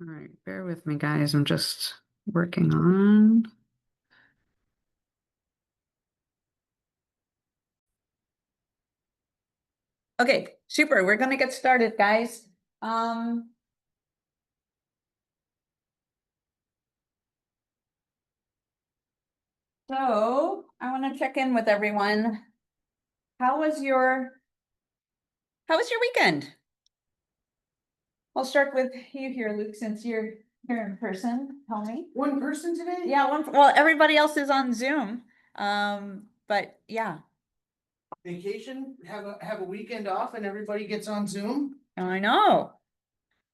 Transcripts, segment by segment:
All right, bear with me, guys. I'm just working on. Okay, super. We're gonna get started, guys. So I want to check in with everyone. How was your how was your weekend? I'll start with you here, Luke, since you're here in person. Tell me. One person today? Yeah, well, everybody else is on Zoom. But yeah, Vacation, have a weekend off and everybody gets on Zoom? I know.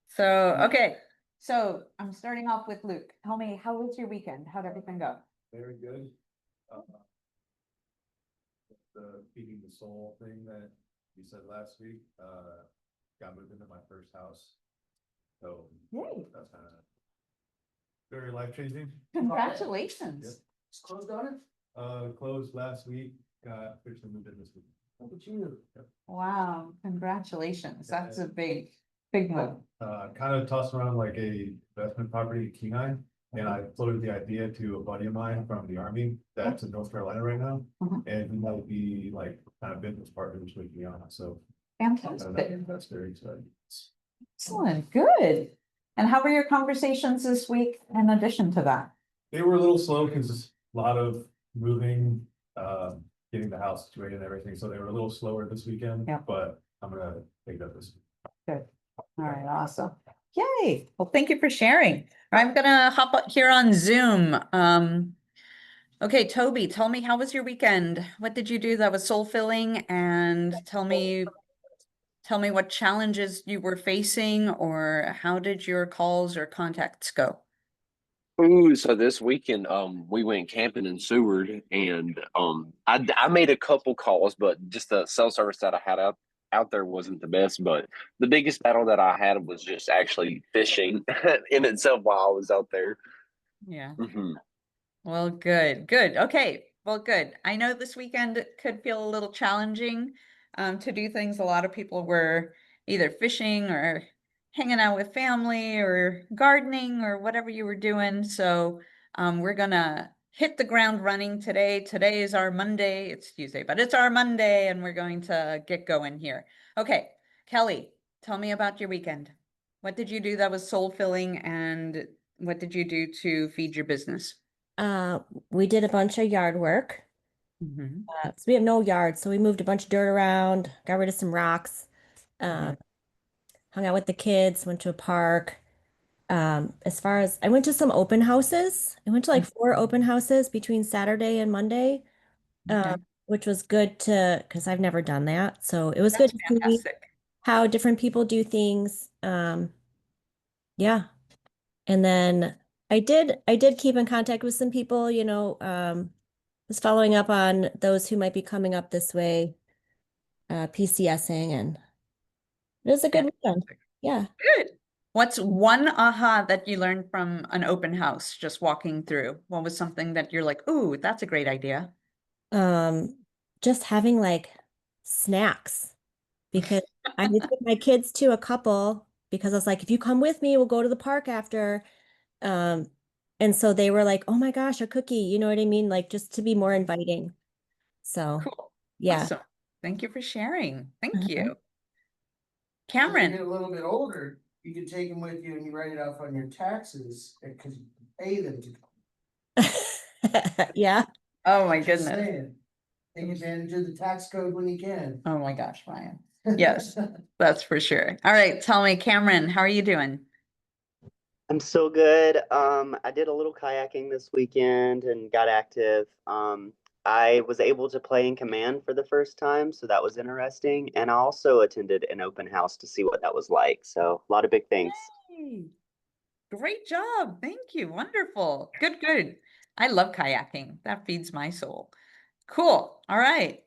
So, okay. So I'm starting off with Luke. Tell me, how was your weekend? How'd everything go? Very good. Uh, The feeding the soul thing that you said last week, got moved into my first house. So Yay. that's kind of very life changing. Congratulations. It's closed on it? Closed last week, got officially moved in this week. Look at you. Wow, congratulations. That's a big move. Kind of tossed around like a investment property in Kenai. And I floated the idea to a buddy of mine from the army that's in North Carolina right now. Mhm. And he might be like kind of business partners with me on it, so Fantastic. that's very exciting. Excellent, good. And how were your conversations this week in addition to that? They were a little slow because a lot of moving, getting the house situated and everything, so they were a little slower this weekend. Yeah. But I'm gonna take that this week. Good. All right, awesome. Yay. Well, thank you for sharing. I'm gonna hop up here on Zoom. Okay, Toby, tell me, how was your weekend? What did you do that was soul filling? And tell me what challenges you were facing, or how did your calls or contacts go? Ooh, so this weekend, we went camping in Seward, and I made a couple calls, but just the cell service that I had out there wasn't the best. But the biggest battle that I had was just actually fishing in itself while I was out there. Yeah. Hmm. Well, good, good. Okay. Well, good. I know this weekend could feel a little challenging to do things. A lot of people were either fishing or hanging out with family or gardening or whatever you were doing. So we're gonna hit the ground running today. Today is our Monday. It's Tuesday, but it's our Monday, and we're going to get going here. Okay, Kelly, tell me about your weekend. What did you do that was soul filling, and what did you do to feed your business? Uh, we did a bunch of yard work. Mhm. So we have no yard, so we moved a bunch of dirt around, got rid of some rocks, Mhm. hung out with the kids, went to a park. As far as I went to some open houses, I went to like 4 open houses between Saturday and Monday, Okay. which was good to because I've never done that. So it was good That's to see fantastic. how different people do things. Yeah. And then I did keep in contact with some people, was following up on those who might be coming up this way, PCSing, and it was a good weekend. Fantastic. Yeah. Good. What's one aha that you learned from an open house just walking through? What was something that you're like, ooh, that's a great idea? Um, just having like snacks because I took my kids to a couple because I was like, if you come with me, we'll go to the park after. Um, and so they were like, oh my gosh, a cookie, you know what I mean? Like just to be more inviting. So Cool. yeah. Awesome. Thank you for sharing. Thank Uh-huh. you. As you get Cameron. a little bit older, you can take them with you and you write it off on your taxes because you pay them to come. Yeah. Oh my Just goodness. saying. Take advantage of the tax code when you can. Oh my gosh, Ryan. Yes, that's for sure. All right, tell me, Cameron, how are you doing? I'm so good. I did a little kayaking this weekend and got active. I was able to play in command for the first time, so that was interesting. And I also attended an open house to see what that was like. So a lot of big things. Yay. Great job. Thank you. Wonderful. Good, good. I love kayaking. That feeds my soul. Cool. All right.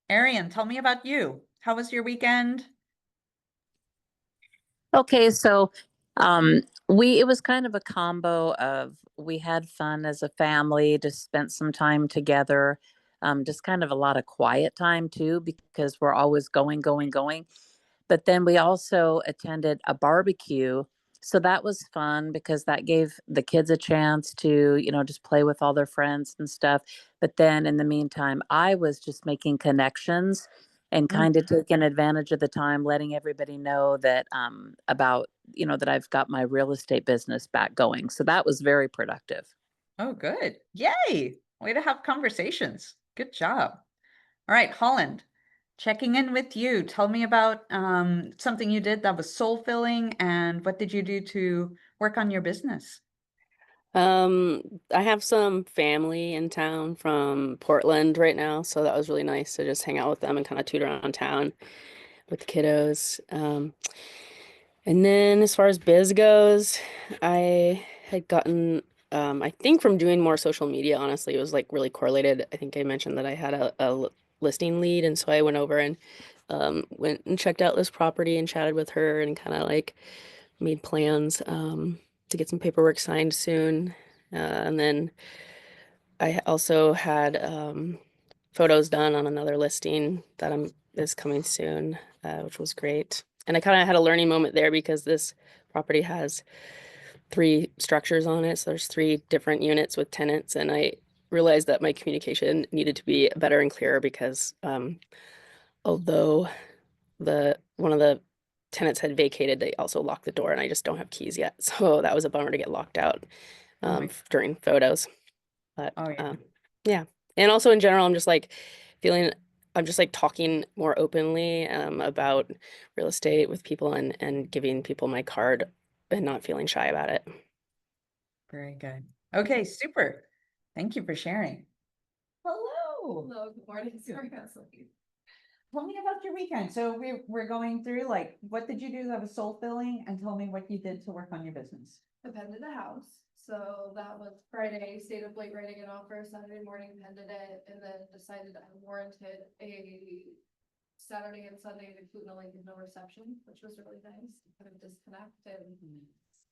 Arian, tell me about you. How was your weekend? Okay, so um we it was kind of a combo of we had fun as a family, just spent some time together. Just kind of a lot of quiet time too, because we're always going, going, going. But then we also attended a barbecue So that was fun because that gave the kids a chance to, just play with all their friends and stuff. But then in the meantime, I was just making connections and kind of taking advantage of the time, letting everybody know that about, that I've got my real estate business back going. So that was very productive. Oh, good. Yay. Way to have conversations. Good job. All right, Holland, checking in with you. Tell me about something you did that was soul filling, and what did you do to work on your business? I have some family in town from Portland right now, so that was really nice to just hang out with them and kind of toot around town with the kiddos. And then as far as biz goes, I had gotten, I think from doing more social media, honestly, it was like really correlated. I think I mentioned that I had a listing lead, and so I went over and went and checked out this property and chatted with her and kind of like made plans to get some paperwork signed soon. And then I also had photos done on another listing that is coming soon, which was great. And I kind of had a learning moment there because this property has 3 structures on it. So there's 3 different units with tenants, and I realized that my communication needed to be better and clearer because although one of the tenants had vacated, they also locked the door, and I just don't have keys yet. So that was a bummer to get locked out during photos. But Oh, yeah. yeah. And also in general, I'm just like talking more openly about real estate with people and giving people my card and not feeling shy about it. Very good. Okay, super. Thank you for sharing. Hello. Hello, good morning. Sorry, I was late. Tell me about your weekend. So we're going through, like, what did you do that was soul filling, and tell me what you did to work on your business. Appended a house, so that was Friday, stayed up late writing an offer, Saturday morning appended it, and then decided I warranted a Saturday and Sunday to include a link of no reception, which was really nice, to kind of disconnect and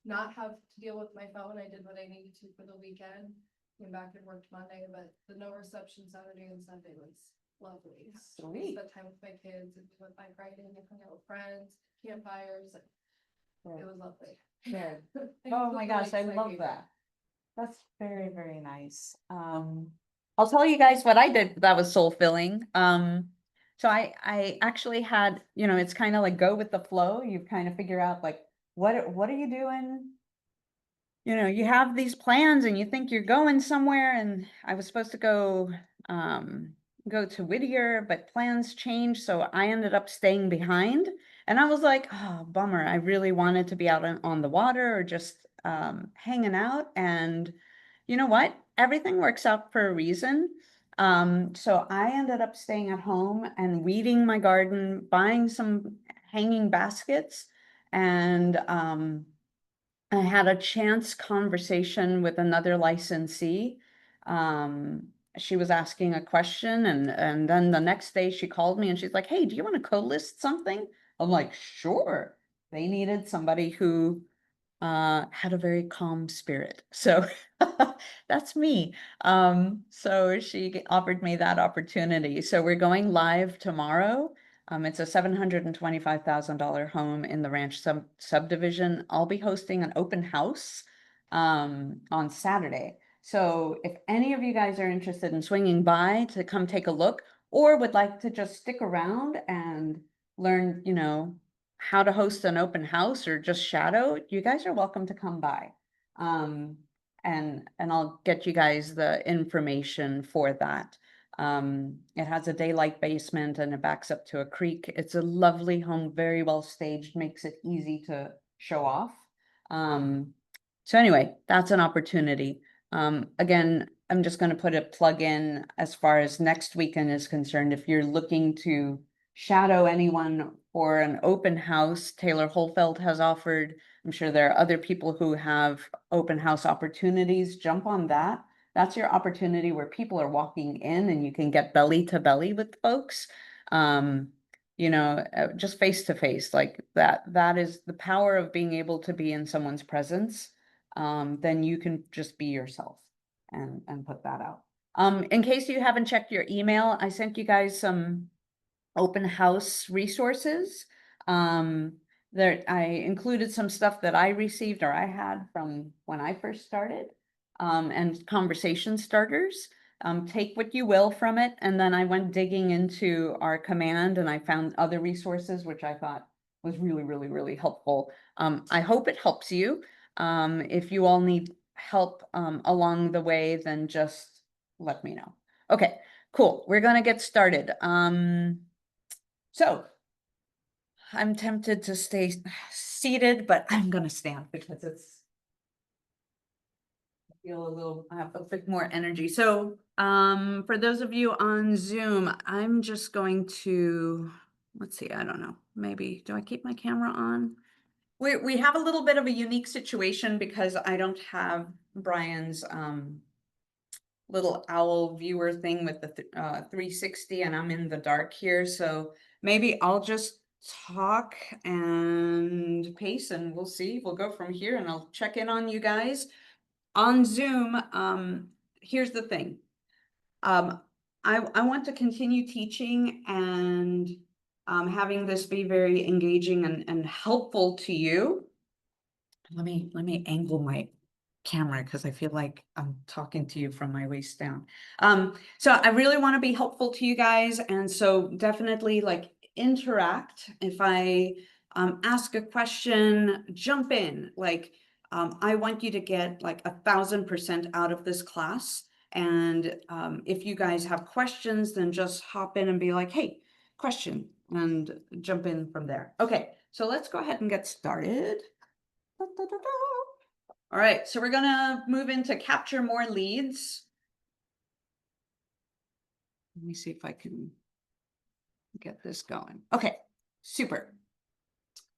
not have to deal with my phone. I did what I needed to for the weekend, came back and worked Monday, but the no reception Saturday and Sunday was lovely. Sweet. Spent time with my kids and with my writing and hung out with friends, campfires. It was lovely. Good. And Oh my the gosh, I lakes, love favorite. that. That's very, very nice. I'll tell you guys what I did that was soul filling. So I actually had, it's kind of like go with the flow. You kind of figure out like, what are you doing? You have these plans and you think you're going somewhere, and I was supposed to go to Whittier, but plans changed, so I ended up staying behind. And I was like, oh, bummer. I really wanted to be out on the water or just hanging out. And you know what? Everything works out for a reason. So I ended up staying at home and weeding my garden, buying some hanging baskets, and I had a chance conversation with another licensee. She was asking a question, and then the next day she called me and she's like, hey, do you want to co-list something? I'm like, sure. They needed somebody who had a very calm spirit. So that's me. So she offered me that opportunity. So we're going live tomorrow. It's a $725,000 home in the ranch subdivision. I'll be hosting an open house on Saturday. So if any of you guys are interested in swinging by to come take a look, or would like to just stick around and learn, how to host an open house or just shadow, you guys are welcome to come by. And I'll get you guys the information for that. It has a daylight basement and it backs up to a creek. It's a lovely home, very well staged, makes it easy to show off. So anyway, that's an opportunity. Again, I'm just going to put a plug in as far as next weekend is concerned. If you're looking to shadow anyone or an open house, Taylor Holfeld has offered. I'm sure there are other people who have open house opportunities. Jump on that. That's your opportunity where people are walking in and you can get belly to belly with folks. Just face to face like that. That is the power of being able to be in someone's presence. Then you can just be yourself and put that out. In case you haven't checked your email, I sent you guys some open house resources. There, I included some stuff that I received or I had from when I first started, and conversation starters. Take what you will from it, and then I went digging into our command and I found other resources, which I thought was really, really, really helpful. I hope it helps you. If you all need help, along the way, then just let me know. Okay, cool. We're gonna get started. So I'm tempted to stay seated, but I'm gonna stand because I feel I have a bit more energy. So, for those of you on Zoom, I'm just going to, let's see, I don't know, maybe, do I keep my camera on? We have a little bit of a unique situation because I don't have Brian's, little owl viewer thing with the 360 and I'm in the dark here. So maybe I'll just talk and pace and we'll see. We'll go from here and I'll check in on you guys. On Zoom, here's the thing. I want to continue teaching and having this be very engaging and helpful to you. Let me angle my camera because I feel like I'm talking to you from my waist down. So I really want to be helpful to you guys, and so definitely like interact. If I ask a question, jump in. Like I want you to get like 1000% out of this class. And if you guys have questions, then just hop in and be like, hey, question, and jump in from there. Okay, so let's go ahead and get started. All right, so we're gonna move into capture more leads. Let me see if I can get this going. Okay, super.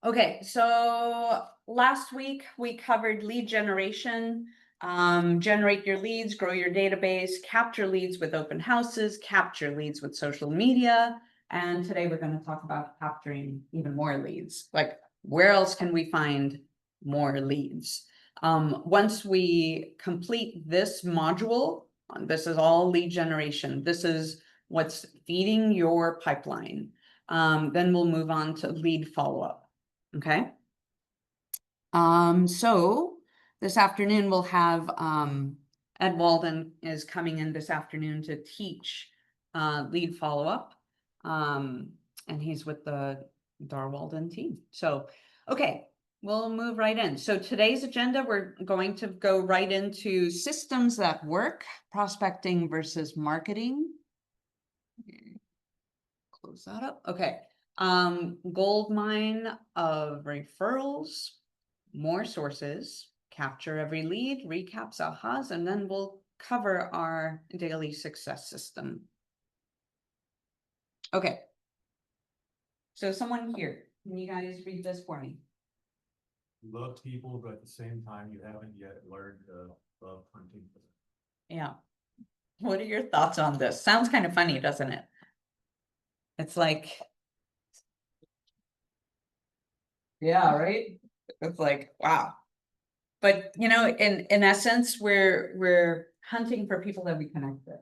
Okay, so last week we covered lead generation, generate your leads, grow your database, capture leads with open houses, capture leads with social media. And today we're going to talk about capturing even more leads. Like, where else can we find more leads? Once we complete this module, this is all lead generation. This is what's feeding your pipeline. Then we'll move on to lead follow-up. Okay. So this afternoon we'll have Ed Walden is coming in this afternoon to teach lead follow-up. And he's with the Dar Walden team. So, okay, we'll move right in. So today's agenda, we're going to go right into systems that work, prospecting versus marketing. Close that up. Okay. Gold mine of referrals, more sources, capture every lead, recaps, ahas, and then we'll cover our daily success system. Okay. So someone here, can you guys read this for me? You love people, but at the same time, you haven't yet learned to love hunting. Yeah. What are your thoughts on this? Sounds kind of funny, doesn't it? It's like, yeah, right? It's like, wow. But you know, in essence, we're hunting for people that we connect with.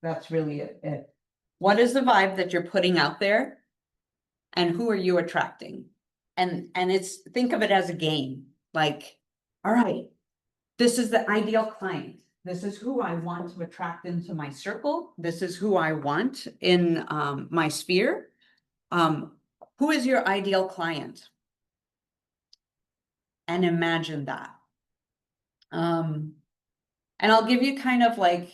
That's really it. What is the vibe that you're putting out there? And who are you attracting? And it's, think of it as a game. Like, all right, this is the ideal client. This is who I want to attract into my circle. This is who I want in my sphere. Who is your ideal client? And imagine that. And I'll give you kind of like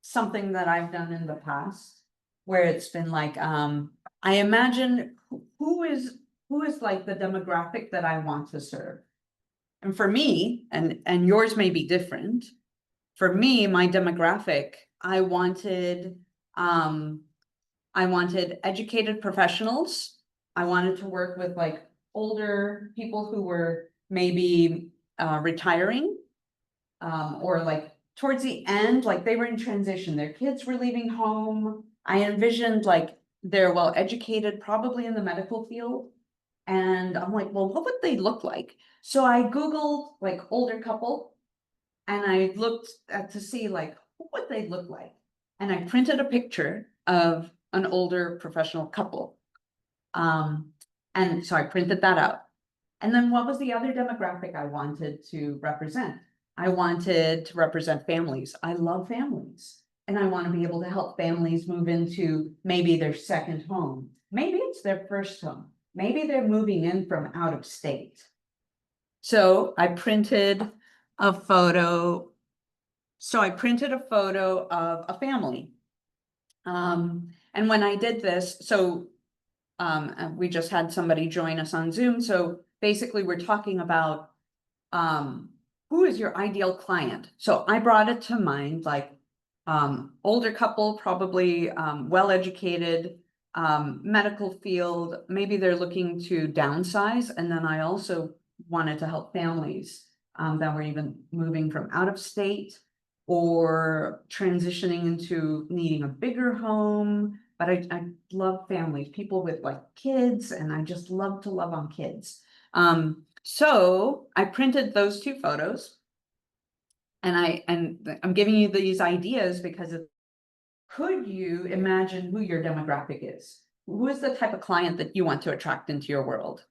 something that I've done in the past where it's been like, I imagine who is like the demographic that I want to serve. And for me, and yours may be different. For me, my demographic, I wanted educated professionals. I wanted to work with like older people who were maybe retiring, or like towards the end, like they were in transition, their kids were leaving home. I envisioned like they're well educated, probably in the medical field. And I'm like, well, what would they look like? So I Googled like older couple and I looked to see like, what would they look like? And I printed a picture of an older professional couple. And And so I printed that out. And then what was the other demographic I wanted to represent? I wanted to represent families. I love families. And I want to be able to help families move into maybe their second home. Maybe it's their first home. Maybe they're moving in from out of state. So I printed a photo. So I printed a photo of a family. And when I did this, we just had somebody join us on Zoom. So basically we're talking about, who is your ideal client? So I brought it to mind, like, older couple, probably, well-educated, medical field, maybe they're looking to downsize. And then I also wanted to help families, that were even moving from out of state or transitioning into needing a bigger home. But I love families, people with like kids, and I just love to love on kids. So I printed those two photos. And I'm giving you these ideas because could you imagine who your demographic is? Who is the type of client that you want to attract into your world?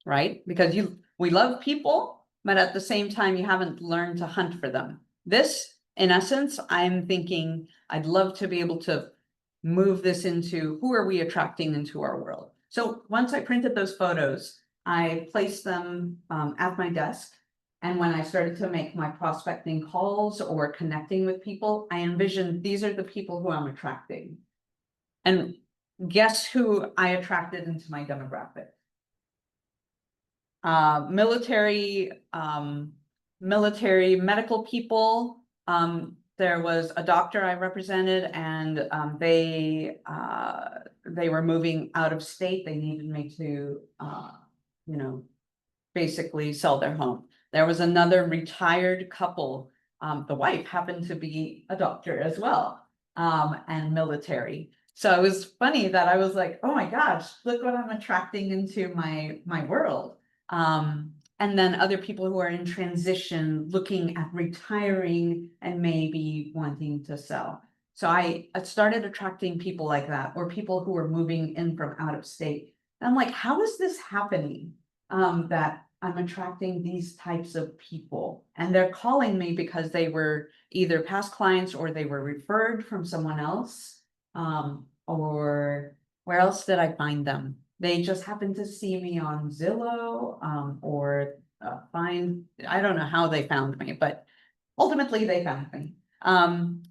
Right? Because we love people, but at the same time, you haven't learned to hunt for them. This, in essence, I'm thinking I'd love to be able to move this into who are we attracting into our world. So once I printed those photos, I placed them at my desk. And when I started to make my prospecting calls or connecting with people, I envisioned these are the people who I'm attracting. And guess who I attracted into my demographic? Military, medical people. There was a doctor I represented, and they were moving out of state. They needed me to, basically sell their home. There was another retired couple. The wife happened to be a doctor as well, and military. So it was funny that I was like, oh my gosh, look what I'm attracting into my world. And then other people who are in transition, looking at retiring and maybe wanting to sell. So I started attracting people like that, or people who were moving in from out of state. And I'm like, how is this happening? That I'm attracting these types of people, and they're calling me because they were either past clients or they were referred from someone else. Or where else did I find them? They just happened to see me on Zillow, or I don't know how they found me, but ultimately they found me.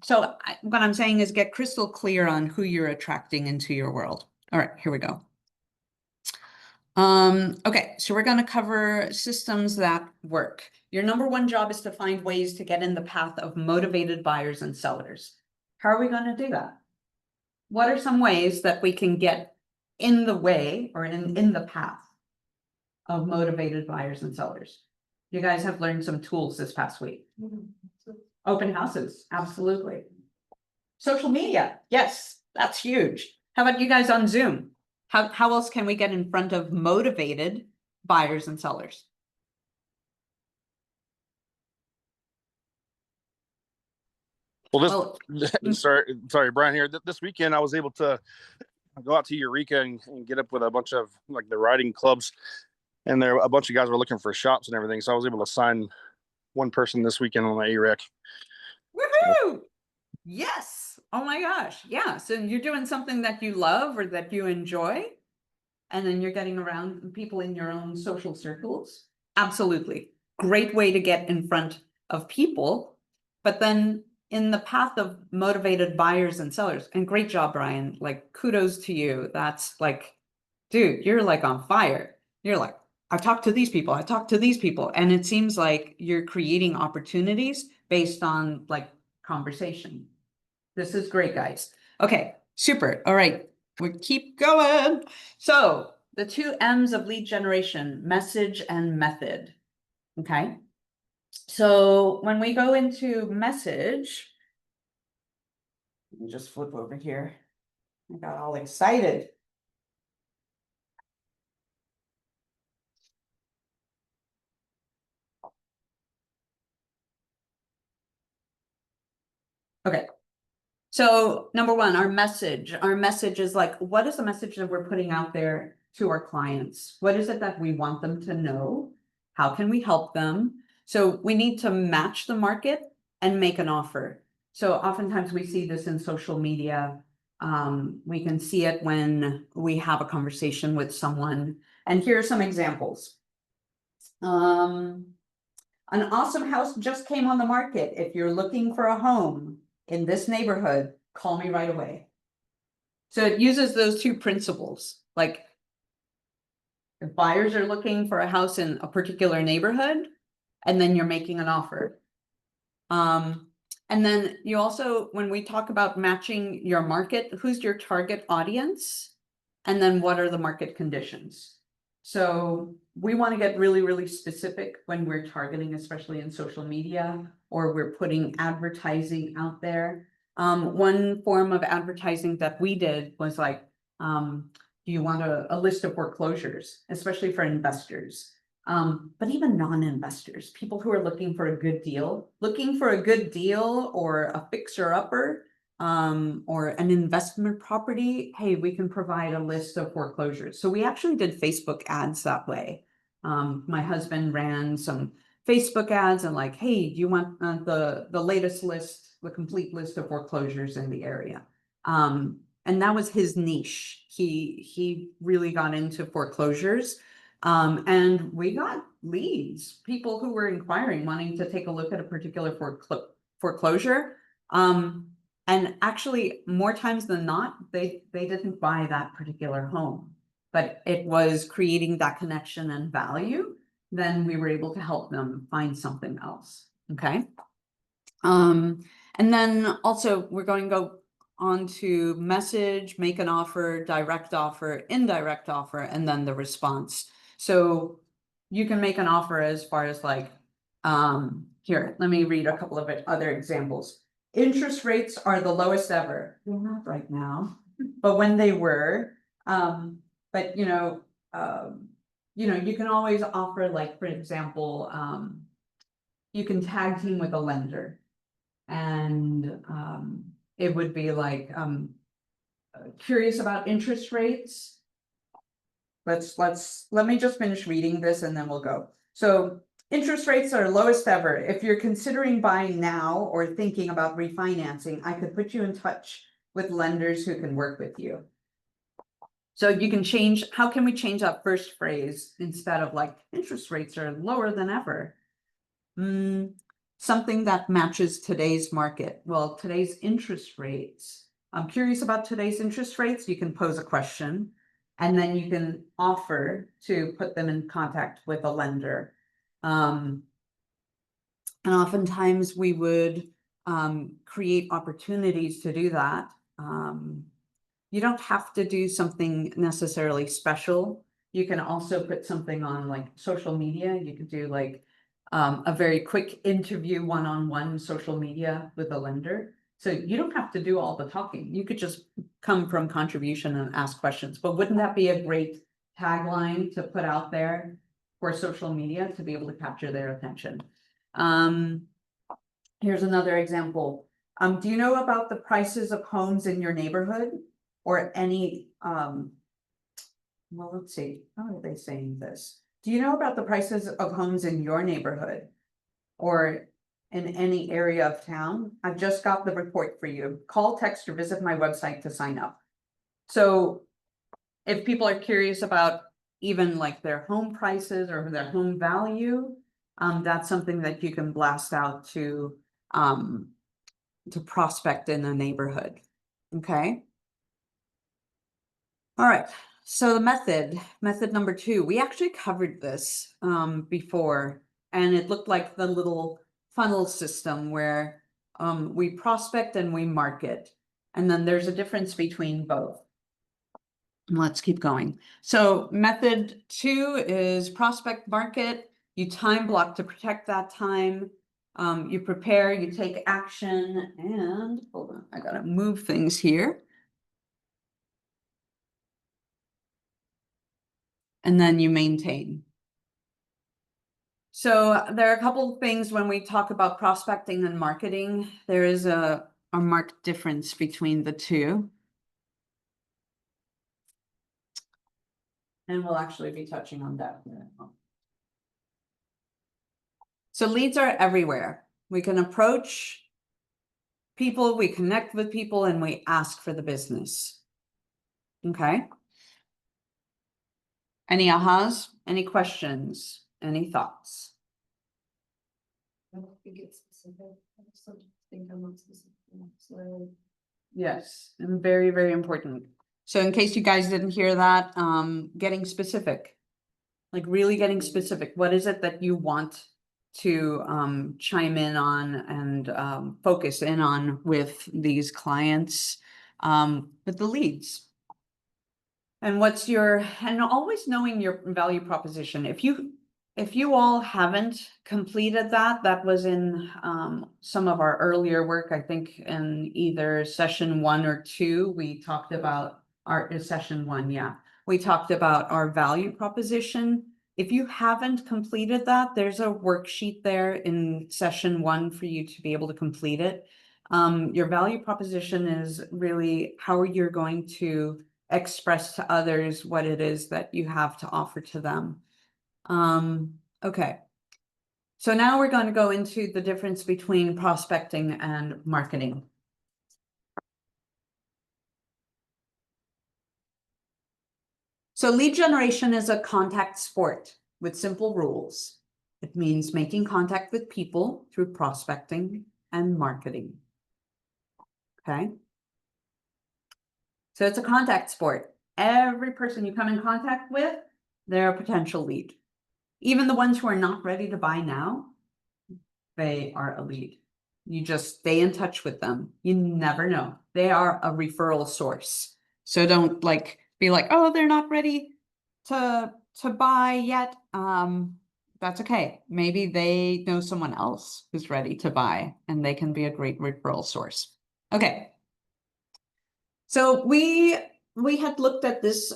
So what I'm saying is get crystal clear on who you're attracting into your world. All right, here we go. Okay, so we're going to cover systems that work. Your number one job is to find ways to get in the path of motivated buyers and sellers. How are we going to do that? What are some ways that we can get in the way or in the path of motivated buyers and sellers? You guys have learned some tools this past week. Open houses, absolutely. Social media, yes, that's huge. How about you guys on Zoom? How else can we get in front of motivated buyers and sellers? Well, sorry, Brian here. This weekend, I was able to go out to Eureka and get up with a bunch of like the riding clubs, and there a bunch of guys were looking for shops and everything. So I was able to sign one person this weekend on the AREC. Woohoo! Yes. Oh my gosh. Yeah. So you're doing something that you love or that you enjoy, and then you're getting around people in your own social circles. Absolutely. Great way to get in front of people, but then in the path of motivated buyers and sellers. And great job, Brian. Like, kudos to you. That's like, dude, you're like on fire. You're like, I've talked to these people. I talked to these people. And it seems like you're creating opportunities based on like conversation. This is great, guys. Okay, super. All right, we keep going. So the 2 M's of lead generation, message and method. Okay. So when we go into message, let me just flip over here. I got all excited. Okay. So number one, our message is like, what is the message that we're putting out there to our clients? What is it that we want them to know? How can we help them? So we need to match the market and make an offer. So oftentimes we see this in social media. We can see it when we have a conversation with someone. And here are some examples. An awesome house just came on the market. If you're looking for a home in this neighborhood, call me right away. So it uses those two principles, like if buyers are looking for a house in a particular neighborhood, and then you're making an offer. And then you also, when we talk about matching your market, who's your target audience? And then what are the market conditions? So we want to get really, really specific when we're targeting, especially in social media, or we're putting advertising out there. One form of advertising that we did was like, do you want a list of foreclosures, especially for investors? But even non-investors, people who are looking for a good deal or a fixer-upper, or an investment property, hey, we can provide a list of foreclosures. So we actually did Facebook ads that way. My husband ran some Facebook ads and like, hey, do you want the latest list, the complete list of foreclosures in the area? And that was his niche. He really got into foreclosures. And we got leads, people who were inquiring, wanting to take a look at a particular foreclosure. And actually, more times than not, they didn't buy that particular home, but it was creating that connection and value. Then we were able to help them find something else. Okay. And then also we're going to go on to message, make an offer, direct offer, indirect offer, and then the response. So you can make an offer as far as like, here, let me read a couple of other examples. Interest rates are the lowest ever. They're not right now, but when they were, but you can always offer, like, for example, you can tag team with a lender, and it would be like, curious about interest rates. Let me just finish reading this and then we'll go. So interest rates are lowest ever. If you're considering buying now or thinking about refinancing, I could put you in touch with lenders who can work with you. So you can change, how can we change that first phrase instead of like interest rates are lower than ever? Something that matches today's market. Well, today's interest rates. I'm curious about today's interest rates. You can pose a question and then you can offer to put them in contact with a lender. And oftentimes we would create opportunities to do that. You don't have to do something necessarily special. You can also put something on like social media. You could do like a very quick interview one-on-one social media with a lender. So you don't have to do all the talking. You could just come from contribution and ask questions. But wouldn't that be a great tagline to put out there for social media to be able to capture their attention? Here's another example. Do you know about the prices of homes in your neighborhood or any, well, let's see, how are they saying this? Do you know about the prices of homes in your neighborhood or in any area of town? I've just got the report for you. Call, text, or visit my website to sign up. So if people are curious about even like their home prices or their home value, that's something that you can blast out to prospect in a neighborhood. Okay. All right. So the method number 2, we actually covered this before, and it looked like the little funnel system where we prospect and we market. And then there's a difference between both. Let's keep going. So method 2 is prospect, market. You time block to protect that time. You prepare, you take action, and hold on, I gotta move things here. And then you maintain. So there are a couple of things when we talk about prospecting and marketing. There is a marked difference between the two. And we'll actually be touching on that. So leads are everywhere. We can approach people, we connect with people, and we ask for the business. Okay. Any ahas? Any questions? Any thoughts? I don't think it's specific. I just think I'm not specific. So Yes, and very, very important. So in case you guys didn't hear that, getting specific. Like really getting specific. What is it that you want to chime in on and focus in on with these clients, with the leads? And what's your, and always knowing your value proposition. If you all haven't completed that, that was in some of our earlier work, I think in either session 1 or 2, we talked about our session 1, yeah. We talked about our value proposition. If you haven't completed that, there's a worksheet there in session 1 for you to be able to complete it. Your value proposition is really how you're going to express to others what it is that you have to offer to them. Okay. So now we're going to go into the difference between prospecting and marketing. So lead generation is a contact sport with simple rules. It means making contact with people through prospecting and marketing. Okay. So it's a contact sport. Every person you come in contact with, they're a potential lead. Even the ones who are not ready to buy now, they are a lead. You just stay in touch with them. You never know. They are a referral source. So don't be like, oh, they're not ready to buy yet. That's okay. Maybe they know someone else who's ready to buy and they can be a great referral source. Okay. So we had looked at this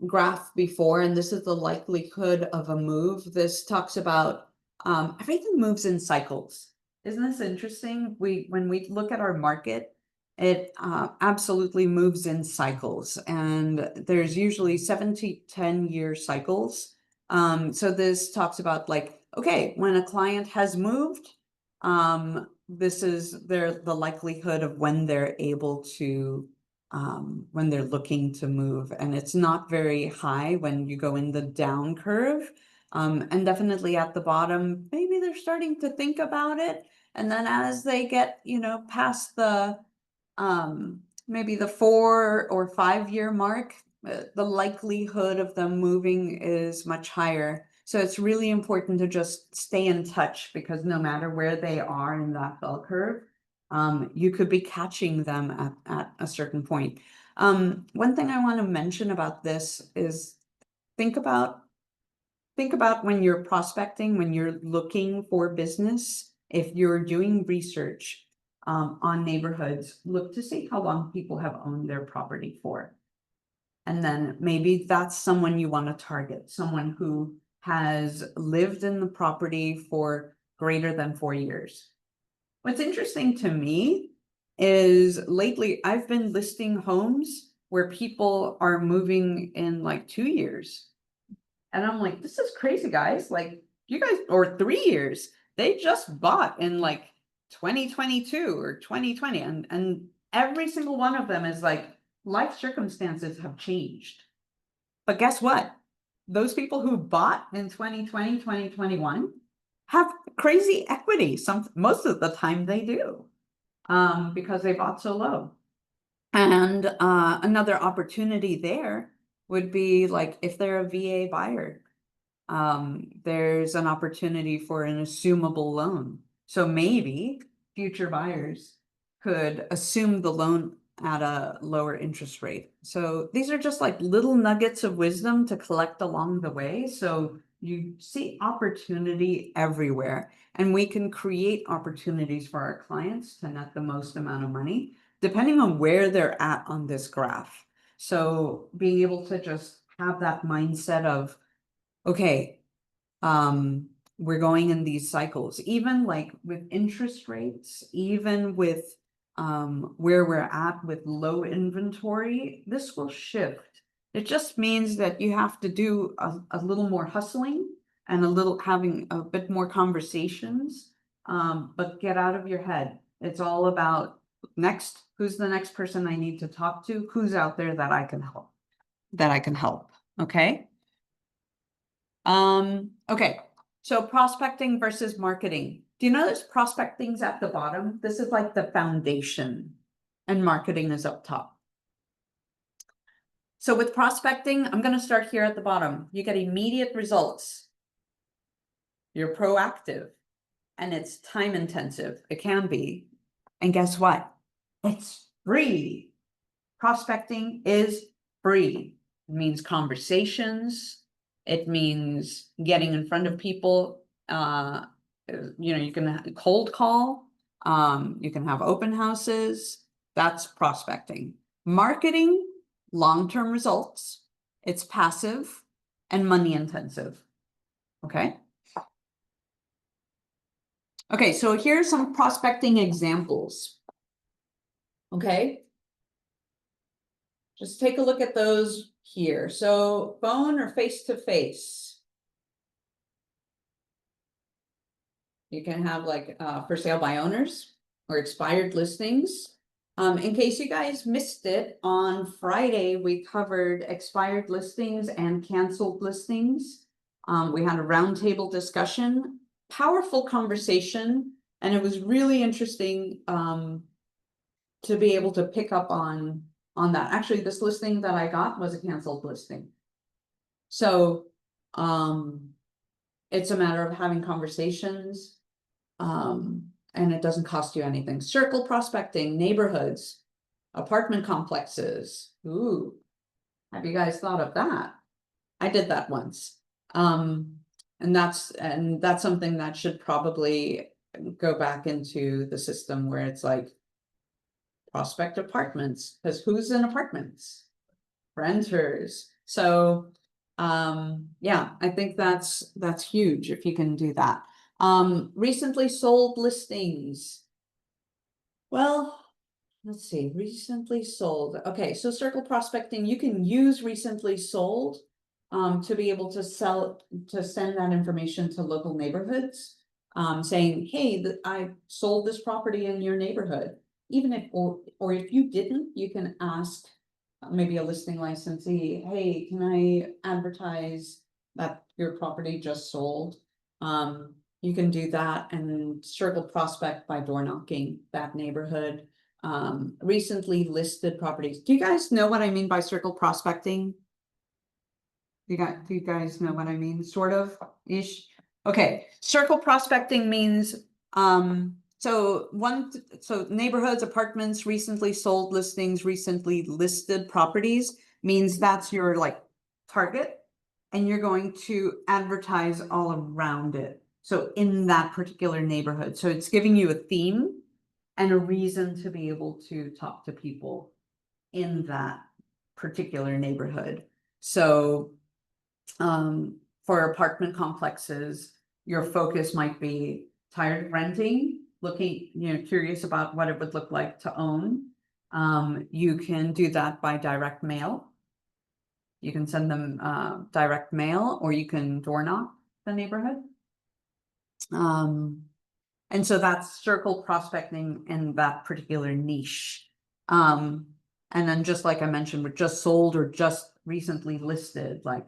graph before, and this is the likelihood of a move. This talks about everything moves in cycles. Isn't this interesting? When we look at our market, it absolutely moves in cycles, and there's usually 7 to 10 year cycles. So this talks about okay, when a client has moved, this is the likelihood of when they're able to when they're looking to move, and it's not very high when you go in the down curve, and definitely at the bottom, maybe they're starting to think about it, and then as they get, past the maybe the 4 or 5 year mark, the likelihood of them moving is much higher. So it's really important to just stay in touch, because no matter where they are in that bell curve, you could be catching them at a certain point. One thing I want to mention about this is think about when you're prospecting, when you're looking for business, if you're doing research on neighborhoods, look to see how long people have owned their property for. And then maybe that's someone you want to target, someone who has lived in the property for greater than 4 years. What's interesting to me is lately I've been listing homes where people are moving in 2 years. And I'm like, this is crazy, guys. You guys, or 3 years, they just bought in 2022 or 2020. And every single one of them is life circumstances have changed. But guess what? Those people who bought in 2020, 2021 have crazy equity. Most of the time they do, because they bought so low. And another opportunity there would be if they're a VA buyer, there's an opportunity for an assumable loan. So maybe future buyers could assume the loan at a lower interest rate. So these are just little nuggets of wisdom to collect along the way. So you see opportunity everywhere, and we can create opportunities for our clients to net the most amount of money, depending on where they're at on this graph. So being able to just have that mindset of, okay, we're going in these cycles, even with interest rates, even with where we're at with low inventory, this will shift. It just means that you have to do a little more hustling and having a bit more conversations. But get out of your head. It's all about who's the next person I need to talk to? Who's out there that I can help? Okay. Okay. So prospecting versus marketing. Do you notice prospecting's at the bottom? This is like the foundation and marketing is up top. So with prospecting, I'm going to start here at the bottom. You get immediate results. You're proactive and it's time intensive. It can be. And guess what? It's free. Prospecting is free. It means conversations. It means getting in front of people. You can cold call. You can have open houses. That's prospecting. Marketing, long-term results. It's passive and money intensive. Okay. Okay, so here's some prospecting examples. Okay. Just take a look at those here. So phone or face-to-face. You can have like for sale by owners or expired listings. In case you guys missed it, on Friday, we covered expired listings and canceled listings. We had a roundtable discussion, powerful conversation, and it was really interesting to be able to pick up on that. Actually, this listing that I got was a canceled listing. So it's a matter of having conversations. And it doesn't cost you anything. Circle prospecting, neighborhoods, apartment complexes. Ooh, have you guys thought of that? I did that once. And that's something that should probably go back into the system where it's like prospect apartments, because who's in apartments? Renters. So yeah, I think that's huge if you can do that. Recently sold listings. Well, let's see, recently sold. Okay, so circle prospecting, you can use recently sold to be able to send that information to local neighborhoods, saying, hey, I sold this property in your neighborhood. Even if, or if you didn't, you can ask maybe a listing licensee, hey, can I advertise that your property just sold? You can do that and circle prospect by door knocking that neighborhood. Recently listed properties. Do you guys know what I mean by circle prospecting? Do you guys know what I mean? Sort of ish. Okay, circle prospecting means so neighborhoods, apartments, recently sold listings, recently listed properties means that's your like target, and you're going to advertise all around it. So in that particular neighborhood. So it's giving you a theme and a reason to be able to talk to people in that particular neighborhood. So for apartment complexes, your focus might be tired of renting, looking, curious about what it would look like to own. You can do that by direct mail. You can send them direct mail, or you can door knock the neighborhood. And so that's circle prospecting in that particular niche. And then just like I mentioned, with just sold or just recently listed, like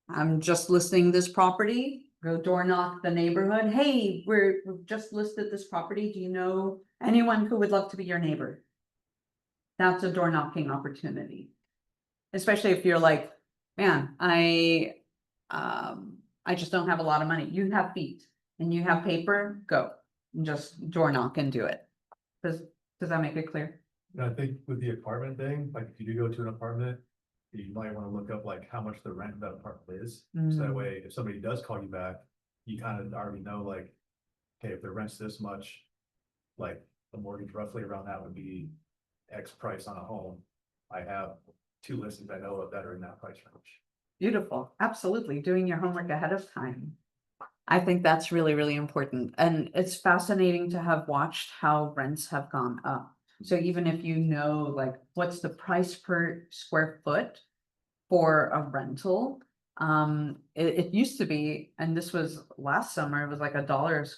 I'm just listing this property, go door knock the neighborhood. Hey, we've just listed this property. Do you know anyone who would love to be your neighbor? That's a door knocking opportunity. Especially if you're like, man, I just don't have a lot of money. You have feet and you have paper, go. And just door knock and do it. Does that make it clear? And I think with the apartment thing, like if you do go to an apartment, you might want to look up like how much the rent of that apartment is. So that way, if somebody does call you back, you kind of already know like, okay, if the rent's this much, like the mortgage roughly around that would be X price on a home. I have 2 listings I know of that are in that price range. Beautiful. Absolutely. Doing your homework ahead of time. I think that's really, really important. And it's fascinating to have watched how rents have gone up. So even if you know, like, what's the price per square foot for a rental. It used to be, and this was last summer, it was like $1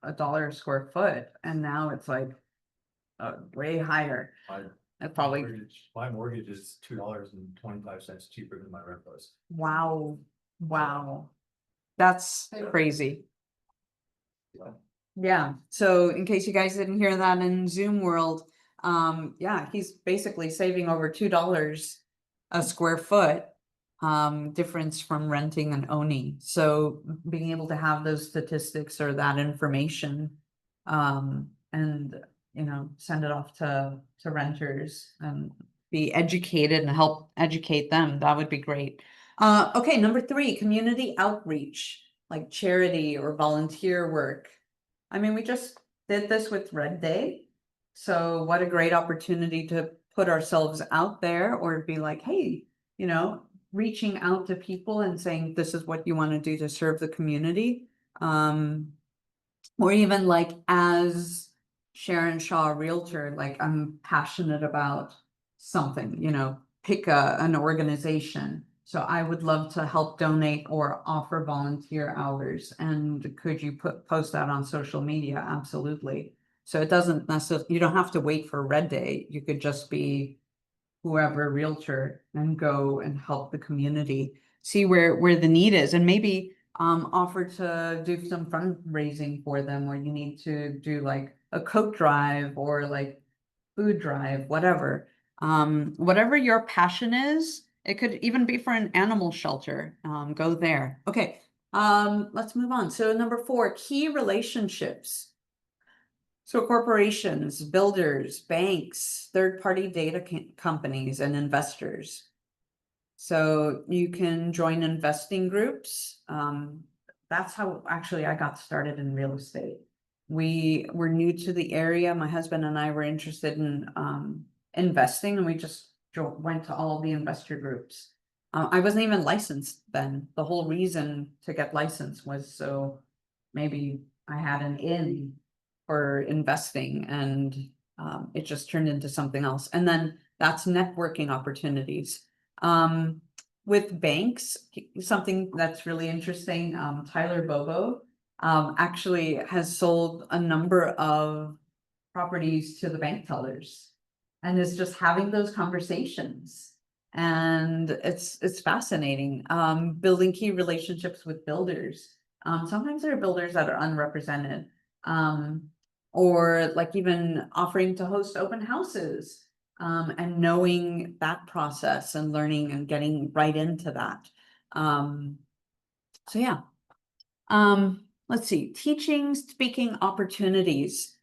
a square foot, and now it's like way higher. Probably, My mortgage is $2.25 cheaper than my rent was. wow, that's crazy. Yeah, so in case you guys didn't hear that in Zoom world, yeah, he's basically saving over $2 a square foot, difference from renting and owning. So being able to have those statistics or that information, and, you know, send it off to renters and be educated and help educate them, that would be great. Okay, number 3, community outreach, like charity or volunteer work. I mean, we just did this with Red Day. So what a great opportunity to put ourselves out there or be like, hey, you know, reaching out to people and saying, this is what you want to do to serve the community. Or even like as Sharon Shaw Realtor, like I'm passionate about something, you know, pick an organization. So I would love to help donate or offer volunteer hours. And could you post that on social media? Absolutely. So it doesn't necessarily, you don't have to wait for Red Day. You could just be whoever realtor and go and help the community, see where the need is, and maybe offer to do some fundraising for them, where you need to do like a coat drive or like food drive, whatever. Whatever your passion is, it could even be for an animal shelter. Go there. Okay, let's move on. So number 4, key relationships. So corporations, builders, banks, third-party data companies, and investors. So you can join investing groups. That's how actually I got started in real estate. We were new to the area. My husband and I were interested in investing, and we just went to all of the investor groups. I wasn't even licensed then. The whole reason to get licensed was so maybe I had an in for investing, and it just turned into something else. And then that's networking opportunities. With banks, something that's really interesting, Tyler Bobo actually has sold a number of properties to the bank tellers, and is just having those conversations. And it's fascinating. Building key relationships with builders. Sometimes there are builders that are unrepresented. Or like even offering to host open houses, and knowing that process and learning and getting right into that. So yeah. Let's see, teaching, speaking opportunities.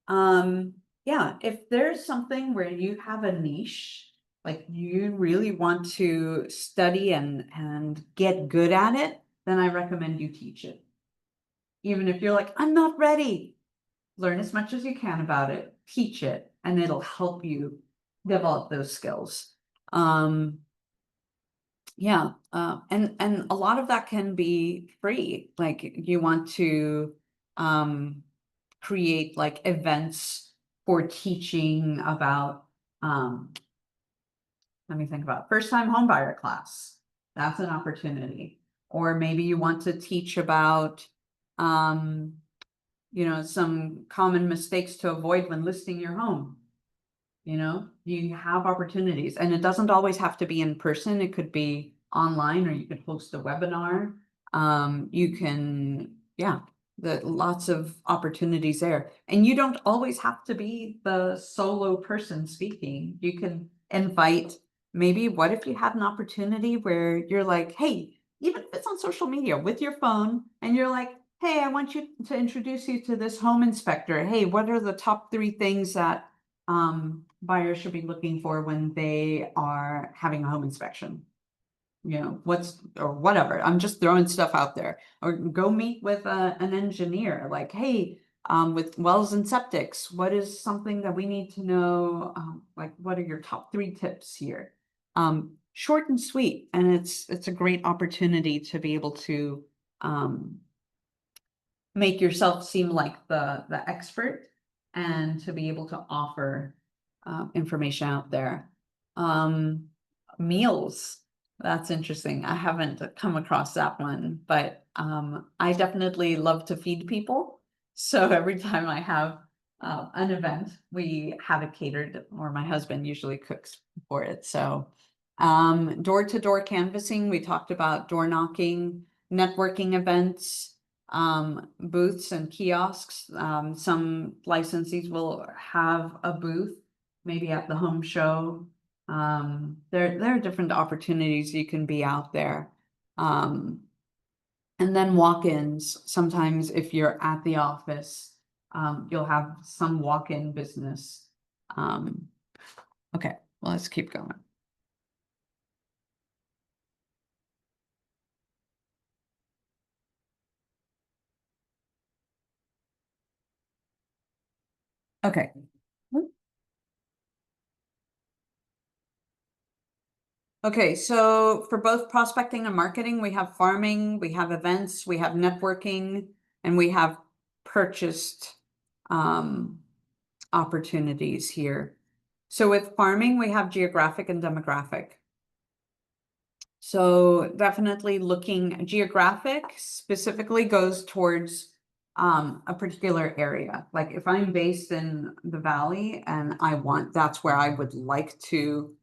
Yeah, if there's something where you have a niche, like you really want to study and get good at it, then I recommend you teach it. Even if you're like, I'm not ready, learn as much as you can about it, teach it, and it'll help you develop those skills. Yeah, and a lot of that can be free. Like you want to create like events for teaching about, let me think about first time homebuyer class. That's an opportunity. Or maybe you want to teach about, you know, some common mistakes to avoid when listing your home. You know, you have opportunities, and it doesn't always have to be in person. It could be online, or you could host a webinar. You can, yeah, lots of opportunities there. And you don't always have to be the solo person speaking. You can invite, maybe what if you had an opportunity where you're like, hey, even if it's on social media with your phone, and you're like, hey, I want you to introduce you to this home inspector. Hey, what are the top 3 things that buyers should be looking for when they are having a home inspection? You know, or whatever. I'm just throwing stuff out there. Or go meet with an engineer, like, hey, with wells and septics, what is something that we need to know? Like, what are your top 3 tips here? Short and sweet, and it's a great opportunity to be able to make yourself seem like the expert, and to be able to offer information out there. Meals. That's interesting. I haven't come across that one, but I definitely love to feed people. So every time I have an event, we have it catered, or my husband usually cooks for it. So door-to-door canvassing, we talked about door knocking, networking events, booths and kiosks. Some licensees will have a booth, maybe at the home show. There are different opportunities you can be out there. And then walk-ins, sometimes if you're at the office, you'll have some walk-in business. Okay, well, let's keep going. Okay. Okay, so for both prospecting and marketing, we have farming, we have events, we have networking, and we have purchased opportunities here. So with farming, we have geographic and demographic. So definitely looking geographic specifically goes towards a particular area. Like if I'm based in the valley and that's where I would like to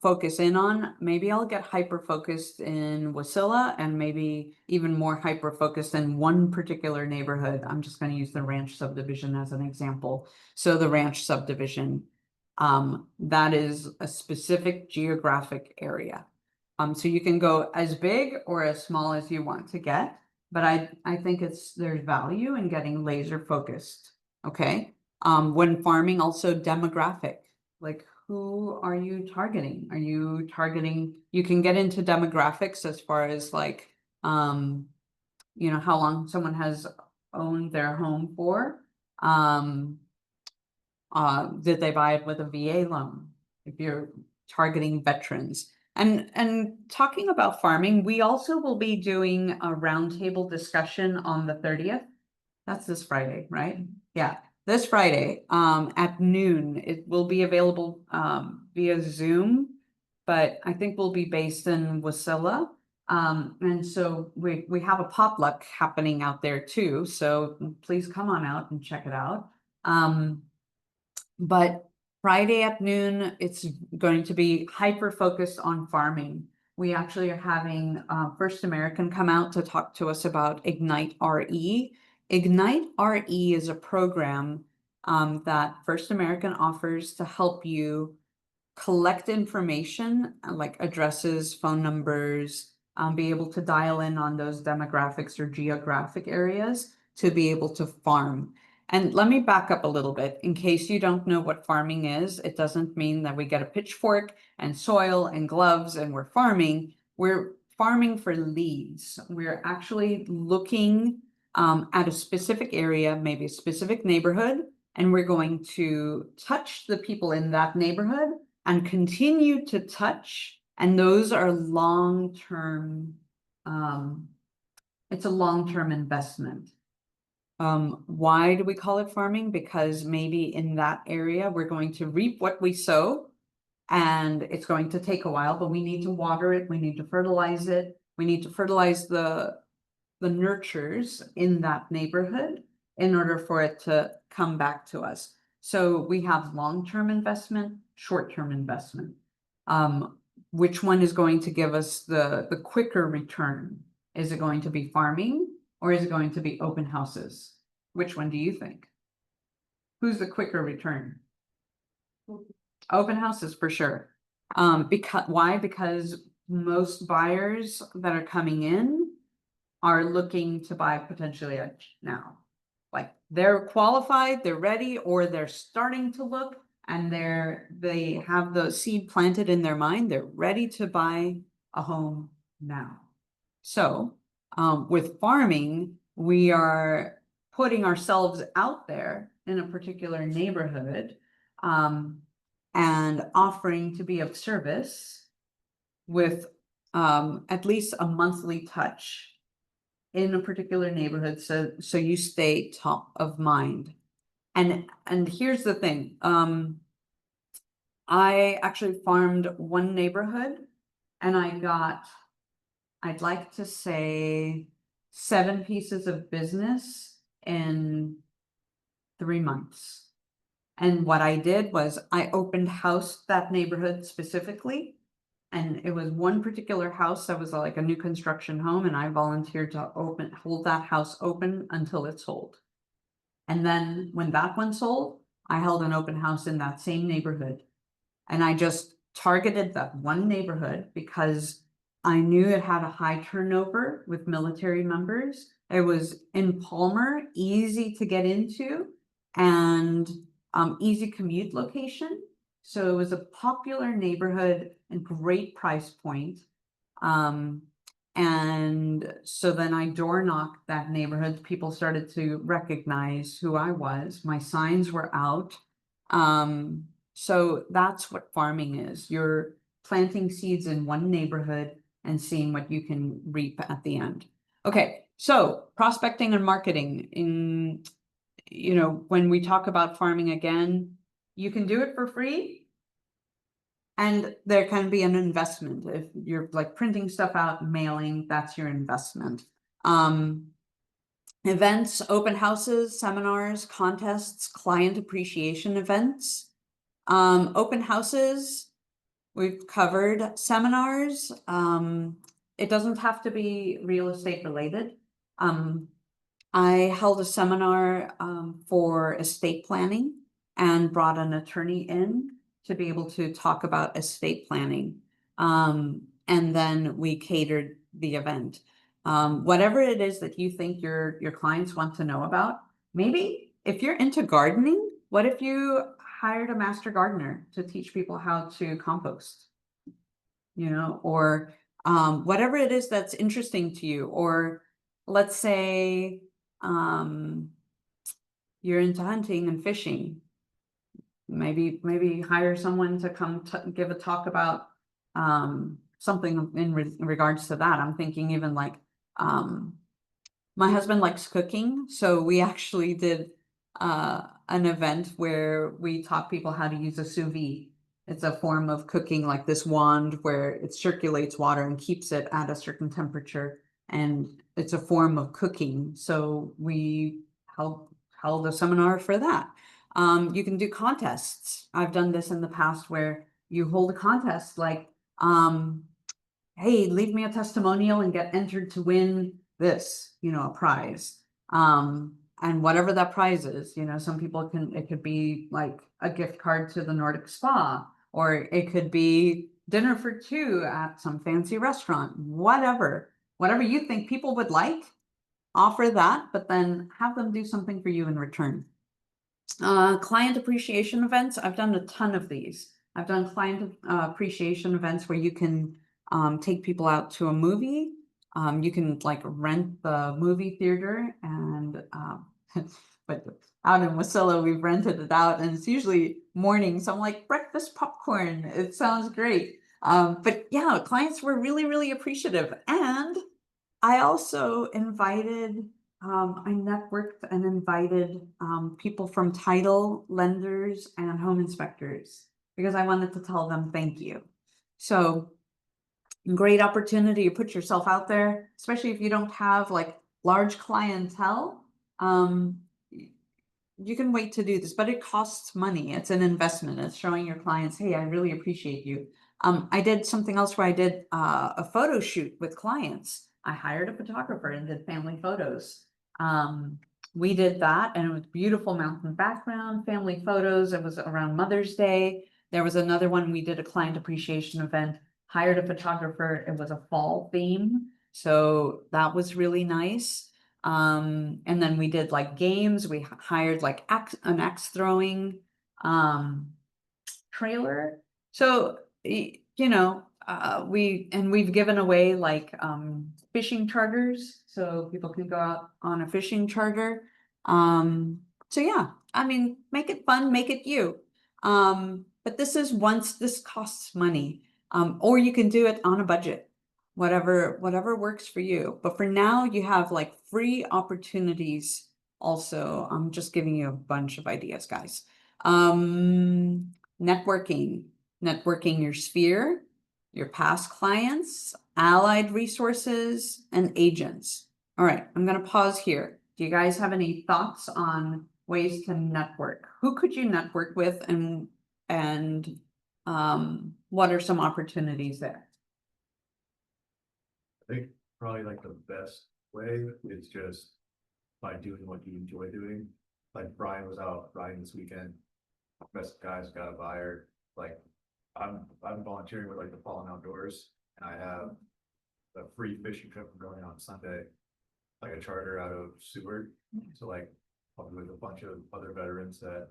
focus in on, maybe I'll get hyper focused in Wasilla and maybe even more hyper focused in one particular neighborhood. I'm just going to use the ranch subdivision as an example. So the ranch subdivision, that is a specific geographic area. So you can go as big or as small as you want to get, but I think there's value in getting laser focused. Okay. When farming, also demographic, like who are you targeting? Are you targeting, you can get into demographics as far as like, you know, how long someone has owned their home for. Did they buy it with a VA loan? If you're targeting veterans. And talking about farming, we also will be doing a roundtable discussion on the 30th. That's this Friday, right? Yeah, this Friday at noon. It will be available via Zoom, but I think we'll be based in Wasilla. And so we have a potluck happening out there too. So please come on out and check it out. But Friday at noon, it's going to be hyper focused on farming. We actually are having First American come out to talk to us about Ignite RE. Ignite RE is a program that First American offers to help you collect information like addresses, phone numbers, be able to dial in on those demographics or geographic areas to be able to farm. And let me back up a little bit. In case you don't know what farming is, it doesn't mean that we get a pitchfork and soil and gloves and we're farming. We're farming for leads. We're actually looking at a specific area, maybe a specific neighborhood, and we're going to touch the people in that neighborhood and continue to touch. And those are long-term, it's a long-term investment. Why do we call it farming? Because maybe in that area, we're going to reap what we sow and it's going to take a while, but we need to water it. We need to fertilize it. We need to fertilize the nurtures in that neighborhood in order for it to come back to us. So we have long-term investment, short-term investment. Which one is going to give us the quicker return? Is it going to be farming or is it going to be open houses? Which one do you think? Who's the quicker return? Open houses for sure. Why? Because most buyers that are coming in are looking to buy potentially now. Like they're qualified, they're ready, or they're starting to look and they have the seed planted in their mind. They're ready to buy a home now. So with farming, we are putting ourselves out there in a particular neighborhood and offering to be of service with at least a monthly touch in a particular neighborhood, so you stay top of mind. And here's the thing, I actually farmed one neighborhood and I got, I'd like to say 7 pieces of business in 3 months. And what I did was I opened house that neighborhood specifically. And it was one particular house that was like a new construction home, and I volunteered to hold that house open until it sold. And then when that one sold, I held an open house in that same neighborhood. And I just targeted that one neighborhood because I knew it had a high turnover with military members. It was in Palmer, easy to get into, and easy commute location. So it was a popular neighborhood and great price point. And so then I door knocked that neighborhood. People started to recognize who I was. My signs were out. So that's what farming is. You're planting seeds in one neighborhood and seeing what you can reap at the end. Okay, so prospecting and marketing. In, you know, when we talk about farming again, you can do it for free. And there can be an investment. If you're like printing stuff out, mailing, that's your investment. Events, open houses, seminars, contests, client appreciation events. Open houses, we've covered. Seminars, it doesn't have to be real estate related. I held a seminar for estate planning and brought an attorney in to be able to talk about estate planning. And then we catered the event. Whatever it is that you think your clients want to know about, maybe if you're into gardening, what if you hired a master gardener to teach people how to compost? You know, or whatever it is that's interesting to you, or let's say you're into hunting and fishing. Maybe hire someone to come give a talk about something in regards to that. I'm thinking even like my husband likes cooking, so we actually did an event where we taught people how to use a sous vide. It's a form of cooking, like this wand where it circulates water and keeps it at a certain temperature, and it's a form of cooking. So we held a seminar for that. You can do contests. I've done this in the past where you hold a contest like, hey, leave me a testimonial and get entered to win this, you know, a prize. And whatever that prize is, you know, some people it could be like a gift card to the Nordic Spa, or it could be dinner for 2 at some fancy restaurant, whatever you think people would like, offer that, but then have them do something for you in return. Client appreciation events. I've done a ton of these. I've done client appreciation events where you can take people out to a movie. You can like rent the movie theater, and but out in Wasilla, we've rented it out, and it's usually morning. So I'm like, breakfast popcorn. It sounds great. But yeah, clients were really, really appreciative. And I also invited, I networked and invited people from title, lenders, and home inspectors because I wanted to tell them thank you. So great opportunity to put yourself out there, especially if you don't have like large clientele. You can wait to do this, but it costs money. It's an investment. It's showing your clients, hey, I really appreciate you. I did something else where I did a photo shoot with clients. I hired a photographer and did family photos. We did that, and it was beautiful mountain background, family photos. It was around Mother's Day. There was another one, we did a client appreciation event, hired a photographer. It was a fall theme, so that was really nice. And then we did like games. We hired like an axe throwing trailer. So, you know, we've given away like fishing charters, so people can go out on a fishing charter. So yeah, I mean, make it fun, make it you. But this costs money. Or you can do it on a budget, whatever works for you. But for now, you have like free opportunities. Also, I'm just giving you a bunch of ideas, guys. Networking your sphere, your past clients, allied resources, and agents. All right, I'm gonna pause here. Do you guys have any thoughts on ways to network? Who could you network with and what are some opportunities there? I think probably like the best way is just by doing what you enjoy doing. Like Brian was out riding this weekend. Best guys got a buyer. Like I'm volunteering with like the Fallen Outdoors, and I have a free fishing trip going on Sunday, like a charter out of Seward. So like I'll be with a bunch of other veterans that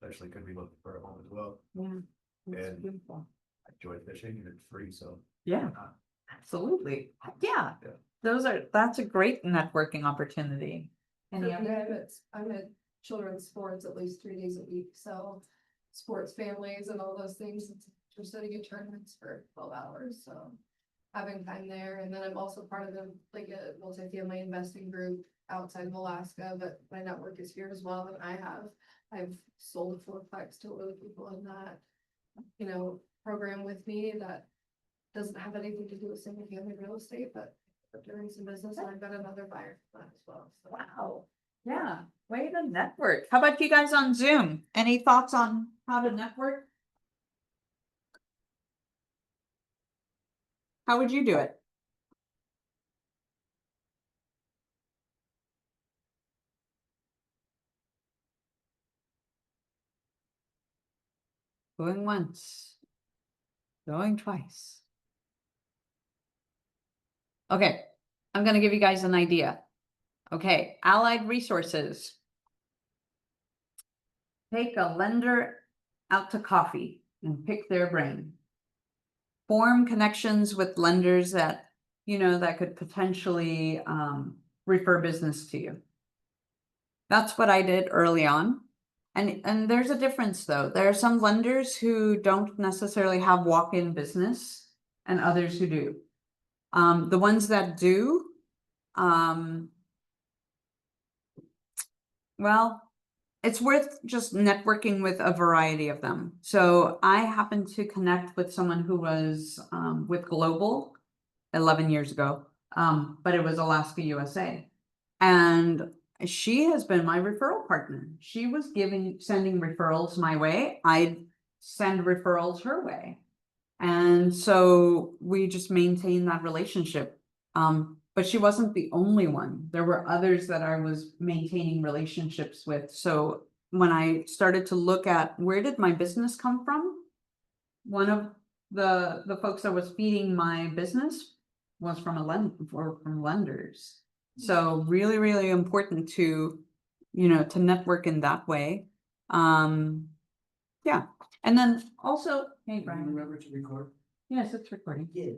actually could be looking for a home as well. Yeah, that's And- beautiful. I enjoy fishing and it's free, so. Yeah, why not? absolutely. Yeah, Yeah. that's a great networking opportunity. Any For me, other? I'm at children's sports at least 3 days a week, so sports families and all those things, we're setting at tournaments for 12 hours, so having time there. And then I'm also part of a multifamily investing group outside of Alaska, but my network is here as well. And I've sold a fourplex to other people in that, program with me that doesn't have anything to do with single family real estate, but doing some business, and I've got another buyer for that as well. So. Wow. Yeah, way to network. How about you guys on Zoom? Any thoughts on how to network? How would you do it? Going once. Going twice. Okay, I'm gonna give you guys an idea. Okay, allied resources. Take a lender out to coffee and pick their brain. Form connections with lenders that, that could potentially refer business to you. That's what I did early on. And there's a difference though. There are some lenders who don't necessarily have walk-in business and others who do. The ones that do, well, it's worth just networking with a variety of them. So I happened to connect with someone who was with Global 11 years ago, but it was Alaska USA. And she has been my referral partner. She was sending referrals my way. I'd send referrals her way. And so we just maintained that relationship. But she wasn't the only one. There were others that I was maintaining relationships with. So when I started to look at where did my business come from, one of the folks that was feeding my business was from from lenders. So really, really important to, to network in that way. Yeah. And then also, hey, Brian. Remember to record? Yes, it's recording. Yeah.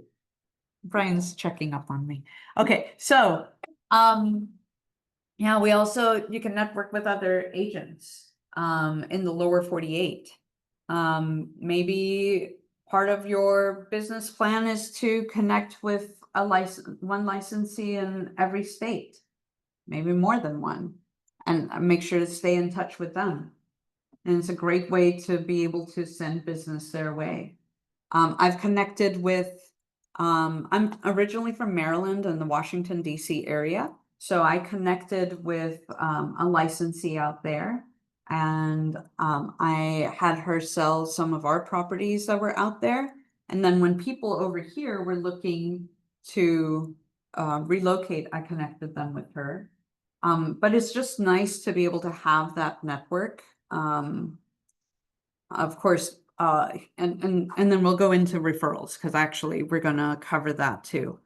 Brian's checking up on me. Okay, so, yeah, you can network with other agents, in the lower 48. Maybe part of your business plan is to connect with one licensee in every state, maybe more than one, and make sure to stay in touch with them. And it's a great way to be able to send business their way. I've connected with, I'm originally from Maryland and the Washington, D.C. area. So I connected with a licensee out there, and I had her sell some of our properties that were out there. And then when people over here were looking to relocate, I connected them with her. But it's just nice to be able to have that network. Of course, and then we'll go into referrals because actually we're gonna cover that too.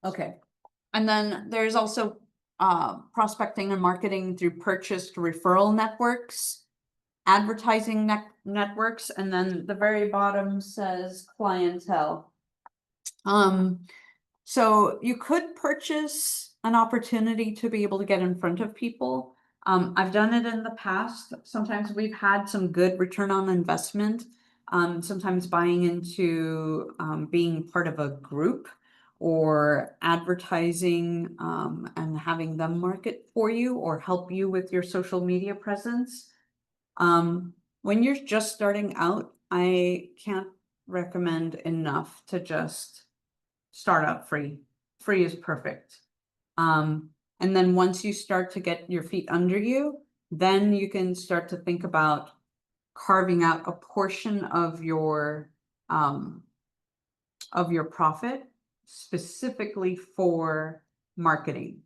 Okay, and then there's also prospecting and marketing through purchased referral networks, advertising networks, and then the very bottom says clientele. So you could purchase an opportunity to be able to get in front of people. I've done it in the past. Sometimes we've had some good return on investment. Sometimes buying into being part of a group or advertising, and having them market for you or help you with your social media presence. When you're just starting out, I can't recommend enough to just start out free. Free is perfect. And then once you start to get your feet under you, then you can start to think about carving out a portion of your profit specifically for marketing.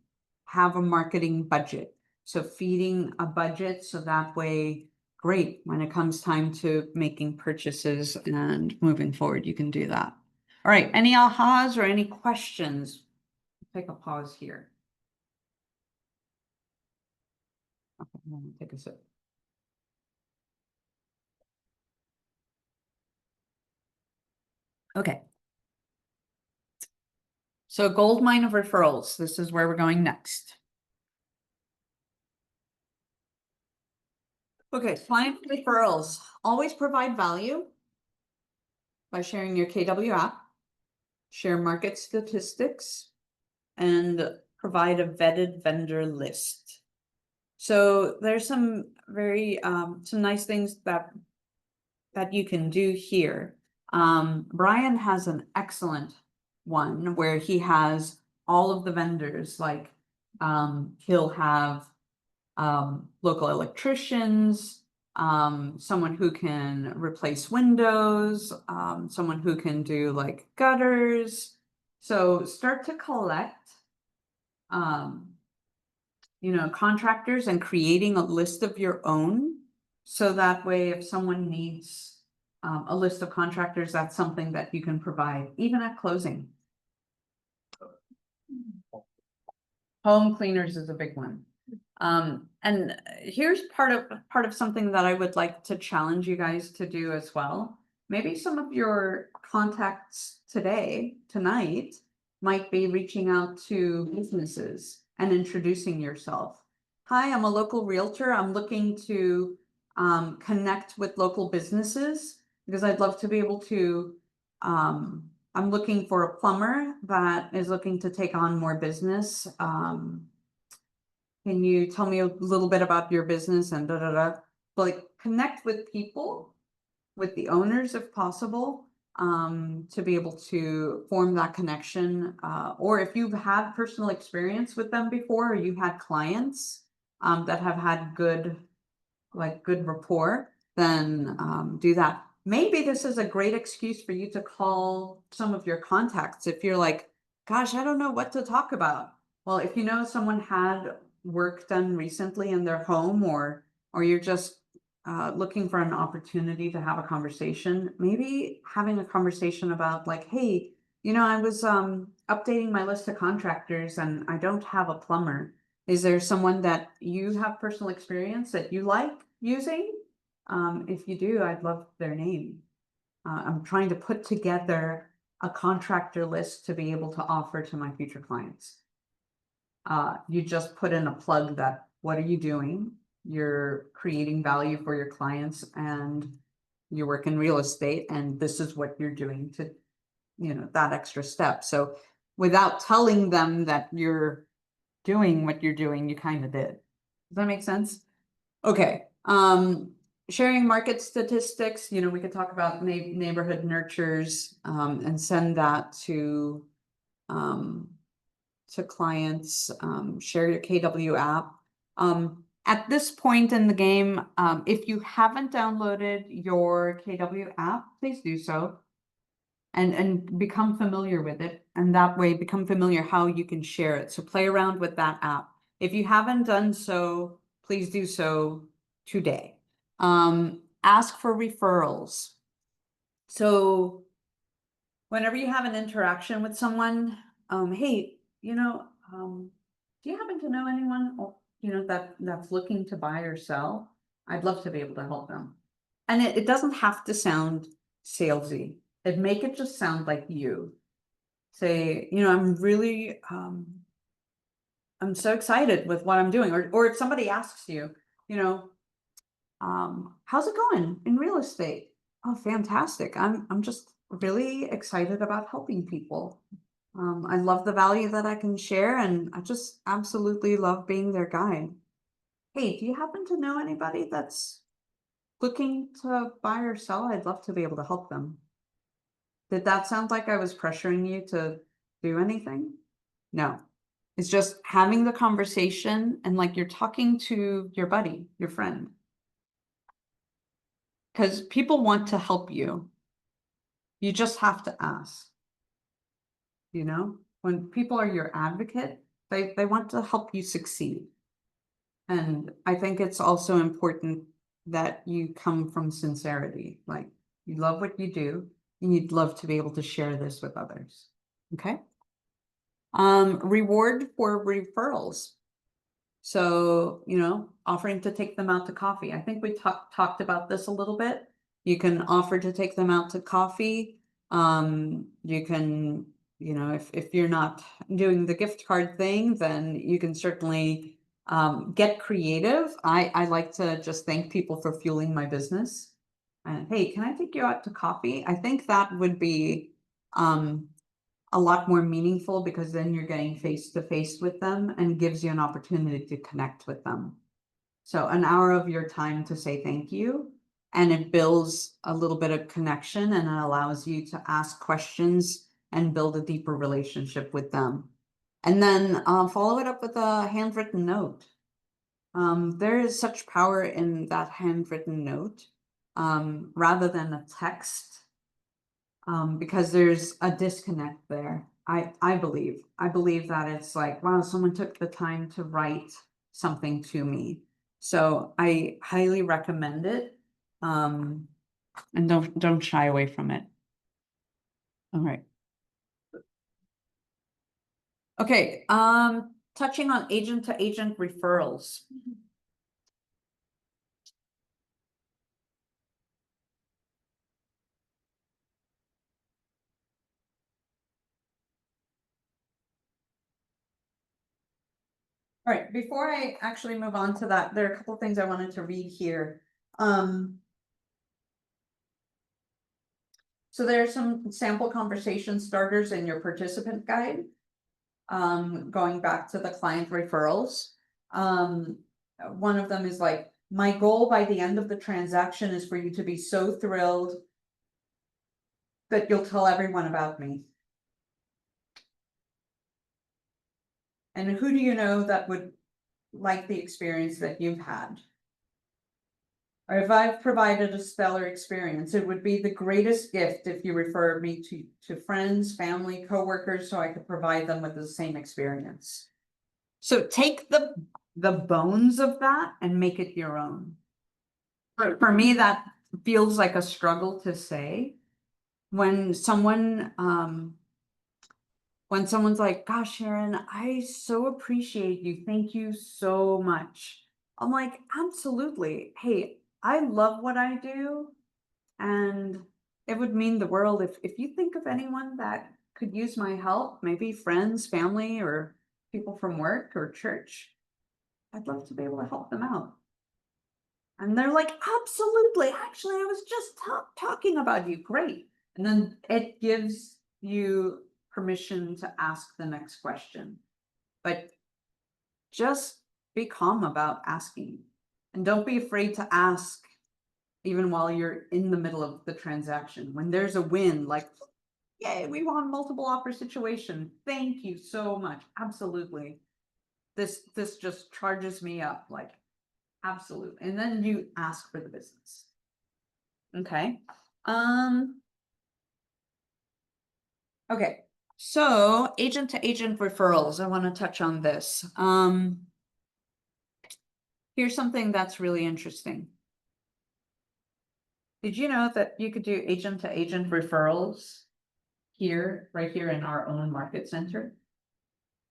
Have a marketing budget. So feeding a budget so that way, great, when it comes time to making purchases and moving forward, you can do that. All right, any ahas or any questions? Take a pause here. Okay, I'm gonna take a sip. Okay. So gold mine of referrals. This is where we're going next. Okay, client referrals. Always provide value by sharing your KW app, share market statistics, and provide a vetted vendor list. So there's some very some nice things that you can do here. Brian has an excellent one where he has all of the vendors, like he'll have local electricians, someone who can replace windows, someone who can do like gutters. So start to collect, you know, contractors and creating a list of your own. So that way, if someone needs a list of contractors, that's something that you can provide, even at closing. Home cleaners is a big one. And here's part of something that I would like to challenge you guys to do as well. Maybe some of your contacts tonight, might be reaching out to businesses and introducing yourself. Hi, I'm a local realtor. I'm looking to connect with local businesses because I'd love to be able to, I'm looking for a plumber that is looking to take on more business. Can you tell me a little bit about your business and da da da? Like connect with people, with the owners if possible, to be able to form that connection. Or if you've had personal experience with them before, or you've had clients that have had good rapport, then do that. Maybe this is a great excuse for you to call some of your contacts if you're like, gosh, I don't know what to talk about. Well, if you know someone had work done recently in their home, or you're just looking for an opportunity to have a conversation, maybe having a conversation about like, hey, you know, I was updating my list of contractors and I don't have a plumber. Is there someone that you have personal experience that you like using? If you do, I'd love their name. I'm trying to put together a contractor list to be able to offer to my future clients. You just put in a plug that, what are you doing? You're creating value for your clients and you work in real estate, and this is what you're doing to, you know, that extra step. So without telling them that you're doing what you're doing, you kind of did. Does that make sense? Okay. Sharing market statistics, you know, we could talk about neighborhood nurtures, and send that to clients. Share your KW app. At this point in the game, if you haven't downloaded your KW app, please do so and become familiar with it. And that way become familiar how you can share it. So play around with that app. If you haven't done so, please do so today. Ask for referrals. So whenever you have an interaction with someone, hey, you know, do you happen to know anyone, you know, that's looking to buy or sell? I'd love to be able to help them. And it doesn't have to sound salesy. It make it just sound like you. Say, you know, I'm really, I'm so excited with what I'm doing. Or if somebody asks you, you know, how's it going in real estate? Oh, fantastic. I'm just really excited about helping people. I love the value that I can share, and I just absolutely love being their guide. Hey, do you happen to know anybody that's looking to buy or sell? I'd love to be able to help them. Did that sound like I was pressuring you to do anything? No. It's just having the conversation and like you're talking to your buddy, your friend. Because people want to help you. You just have to ask. You know, when people are your advocate, they want to help you succeed. And I think it's also important that you come from sincerity. Like you love what you do and you'd love to be able to share this with others. Okay. Reward for referrals. So, you know, offering to take them out to coffee. I think we talked about this a little bit. You can offer to take them out to coffee. You can, you know, if you're not doing the gift card thing, then you can certainly get creative. I like to just thank people for fueling my business. And hey, can I take you out to coffee? I think that would be a lot more meaningful because then you're getting face to face with them and gives you an opportunity to connect with them. So an hour of your time to say thank you, and it builds a little bit of connection and it allows you to ask questions and build a deeper relationship with them. And then follow it up with a handwritten note. There is such power in that handwritten note rather than a text. Because there's a disconnect there. I believe that it's like, wow, someone took the time to write something to me. So I highly recommend it. And don't shy away from it. All right. Okay, touching on agent to agent referrals. All right, before I actually move on to that, there are a couple of things I wanted to read here. So there are some sample conversation starters in your participant guide. Going back to the client referrals. One of them is like, my goal by the end of the transaction is for you to be so thrilled that you'll tell everyone about me. And who do you know that would like the experience that you've had? Or if I've provided a stellar experience, it would be the greatest gift if you refer me to friends, family, coworkers, so I could provide them with the same experience. So take the bones of that and make it your own. For me, that feels like a struggle to say. When someone's like, gosh, Sharon, I so appreciate you. Thank you so much. I'm like, absolutely. Hey, I love what I do. And it would mean the world if you think of anyone that could use my help, maybe friends, family, or people from work or church, I'd love to be able to help them out. And they're like, absolutely. Actually, I was just talking about you. Great. And then it gives you permission to ask the next question. But just be calm about asking. And don't be afraid to ask even while you're in the middle of the transaction. When there's a win, like, yay, we won multiple offer situation. Thank you so much. Absolutely. This just charges me up, like, absolutely. And then you ask for the business. Okay. Okay. So agent to agent referrals, I want to touch on this. Here's something that's really interesting. Did you know that you could do agent to agent referrals here, right here in our own market center?